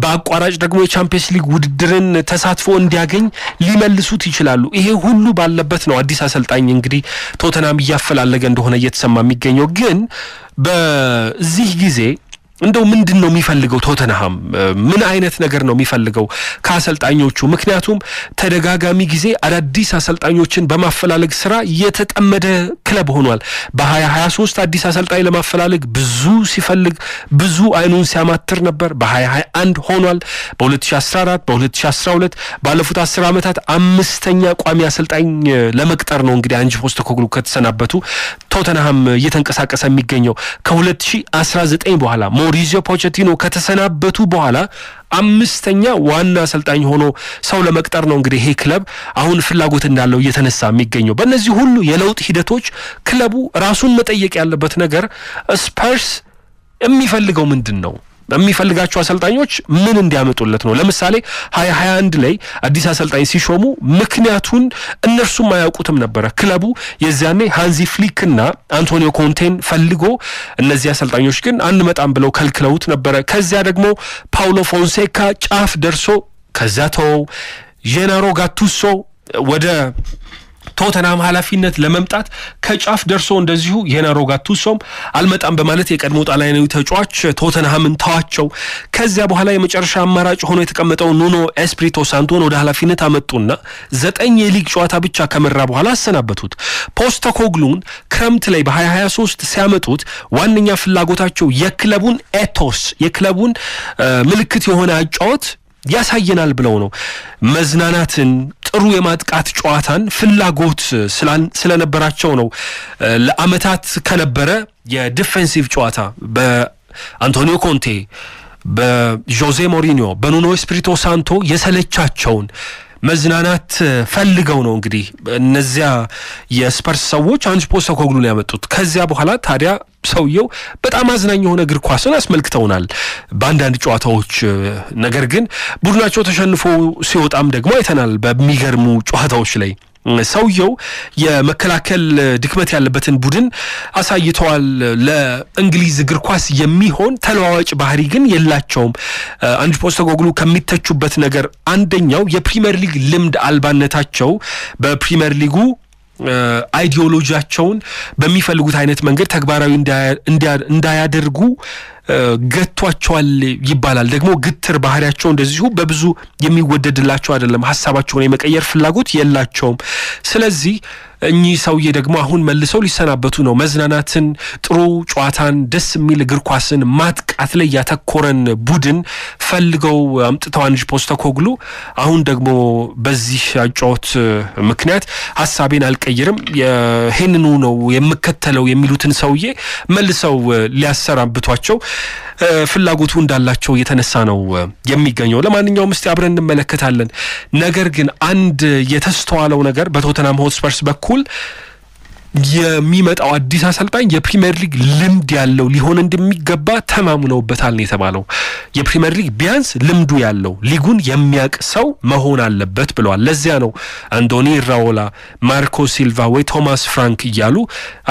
በአቋራጭ ደግሞ የቻምፒየንስ ሊግ ውድድርን ተሳትፎ እንዲያገኝ ሊመልሱት ይችላሉ። ይሄ ሁሉ ባለበት ነው አዲስ አሰልጣኝ እንግዲህ ቶተንሃም እያፈላለገ እንደሆነ እየተሰማ የሚገኘው። ግን በዚህ ጊዜ እንደው ምንድነው የሚፈልገው ቶተንሃም? ምን አይነት ነገር ነው የሚፈልገው ከአሰልጣኞቹ? ምክንያቱም ተደጋጋሚ ጊዜ አዳዲስ አሰልጣኞችን በማፈላለግ ስራ የተጠመደ ክለብ ሆኗል። በ2023 አዲስ አሰልጣኝ ለማፈላለግ ብዙ ሲፈልግ ብዙ አይኑን ሲያማትር ነበር። በ2021 ሆኗል። በ2014 በ2012 ባለፉት 10 ዓመታት 5ኛ ቋሚ አሰልጣኝ ለመቅጠር ነው እንግዲህ አንጅ ፖስተኮግሉ ከተሰናበቱ። ቶተንሃም እየተንቀሳቀሰ የሚገኘው ከ2019 በኋላ ሞሪዚዮ ፖቼቲኖ ከተሰናበቱ በኋላ አምስተኛ ዋና አሰልጣኝ ሆኖ ሰው ለመቅጠር ነው እንግዲህ ይሄ ክለብ አሁን ፍላጎት እንዳለው እየተነሳ የሚገኘው። በእነዚህ ሁሉ የለውጥ ሂደቶች ክለቡ ራሱን መጠየቅ ያለበት ነገር ስፐርስ የሚፈልገው ምንድነው? የሚፈልጋቸው አሰልጣኞች ምን እንዲያመጡለት ነው? ለምሳሌ 2021 ላይ አዲስ አሰልጣኝ ሲሾሙ ምክንያቱን እነርሱም አያውቁትም ነበር። ክለቡ የዚያኔ ሃንዚ ፍሊክና አንቶኒዮ ኮንቴን ፈልጎ እነዚህ አሰልጣኞች ግን አንመጣም ብለው ከልክለውት ነበር። ከዚያ ደግሞ ፓውሎ ፎንሴካ ጫፍ ደርሶ ከዛ ተው ጄናሮ ጋቱሶ ወደ ቶተንሃም ኃላፊነት ለመምጣት ከጫፍ ደርሶ እንደዚሁ ጄናሮ ጋቱሶም አልመጣም በማለት የቀድሞ ጣሊያናዊ ተጫዋች ቶተንሃምን ተዋቸው። ከዚያ በኋላ የመጨረሻ አማራጭ ሆኖ የተቀመጠው ኑኖ ኤስፒሪቶ ሳንቶን ወደ ኃላፊነት አመጡና 9 የሊግ ጨዋታ ብቻ ከመራ በኋላ አሰናበቱት። ፖስተኮግሉን ክረምት ላይ በ2023 ሲያመጡት ዋነኛ ፍላጎታቸው የክለቡን ኤቶስ የክለቡን ምልክት የሆነ አጫወት ያሳየናል ብለው ነው። መዝናናትን ጥሩ የማጥቃት ጨዋታን ፍላጎት ስለነበራቸው ነው። ለአመታት ከነበረ የዲፌንሲቭ ጨዋታ በአንቶኒዮ ኮንቴ በጆዜ ሞሪኒዮ በኑኖ ኤስፒሪቶ ሳንቶ የሰለቻቸውን መዝናናት ፈልገው ነው እንግዲህ እነዚያ የስፐርስ ሰዎች አንጅ ፖስተኮግሉን ያመጡት። ከዚያ በኋላ ታዲያ ሰውየው በጣም አዝናኝ የሆነ እግር ኳስን አስመልክተውናል በአንዳንድ ጨዋታዎች። ነገር ግን ቡድናቸው ተሸንፎ ሲወጣም ደግሞ አይተናል በሚገርሙ ጨዋታዎች ላይ። ሰውየው የመከላከል ድክመት ያለበትን ቡድን አሳይተዋል። ለእንግሊዝ እግር ኳስ የሚሆን ተለዋዋጭ ባህሪ ግን የላቸውም። አንጅ ፖስተኮግሉ ከሚተቹበት ነገር አንደኛው የፕሪሚየር ሊግ ልምድ አልባነታቸው በፕሪሚየር ሊጉ አይዲዮሎጂያቸውን በሚፈልጉት አይነት መንገድ ተግባራዊ እንዳያደርጉ ገቷቸዋል ይባላል። ደግሞ ግትር ባህሪያቸው እንደዚሁ በብዙ የሚወደድላቸው አይደለም። ሐሳባቸውን የመቀየር ፍላጎት የላቸውም። ስለዚህ እኚህ ሰውዬ ደግሞ አሁን መልሰው ሊሰናበቱ ነው። መዝናናትን፣ ጥሩ ጨዋታን፣ ደስ የሚል እግር ኳስን ማጥቃት ላይ ያተኮረን ቡድን ፈልገው አምጥተው አንጅ ፖስተኮግሉ አሁን ደግሞ በዚህ አጫወት ምክንያት ሐሳቤን አልቀይርም ይሄንኑ ነው የምከተለው የሚሉትን ሰውዬ መልሰው ሊያሰናብቷቸው ፍላጎቱ እንዳላቸው የተነሳ ነው የሚገኘው። ለማንኛውም እስቲ አብረን እንመለከታለን። ነገር ግን አንድ የተስተዋለው ነገር በቶተንሃም ሆትስፐርስ በኩል የሚመጣው አዲስ አሰልጣኝ የፕሪሚየር ሊግ ልምድ ያለው ሊሆን እንደሚገባ ተማምነውበታል ነው የተባለው። የፕሪሚየር ሊግ ቢያንስ ልምዱ ያለው ሊጉን የሚያውቅ ሰው መሆን አለበት ብለዋል። ለዚያ ነው አንዶኒ ራኦላ፣ ማርኮ ሲልቫ ወይ ቶማስ ፍራንክ እያሉ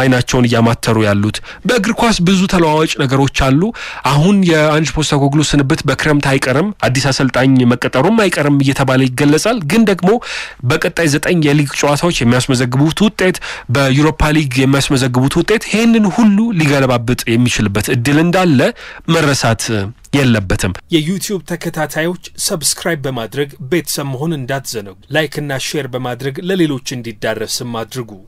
አይናቸውን እያማተሩ ያሉት። በእግር ኳስ ብዙ ተለዋዋጭ ነገሮች አሉ። አሁን የአንጅ ፖስተኮግሉ ስንብት በክረምት አይቀርም፣ አዲስ አሰልጣኝ መቀጠሩም አይቀርም እየተባለ ይገለጻል። ግን ደግሞ በቀጣይ 9 የሊግ ጨዋታዎች የሚያስመዘግቡት ውጤት በዩሮፓ ሊግ የሚያስመዘግቡት ውጤት ይሄንን ሁሉ ሊገለባብጥ የሚችልበት እድል እንዳለ መረሳት የለበትም። የዩቲዩብ ተከታታዮች ሰብስክራይብ በማድረግ ቤተሰብ መሆን እንዳትዘነጉ። ላይክ እና ሼር በማድረግ ለሌሎች እንዲዳረስም አድርጉ።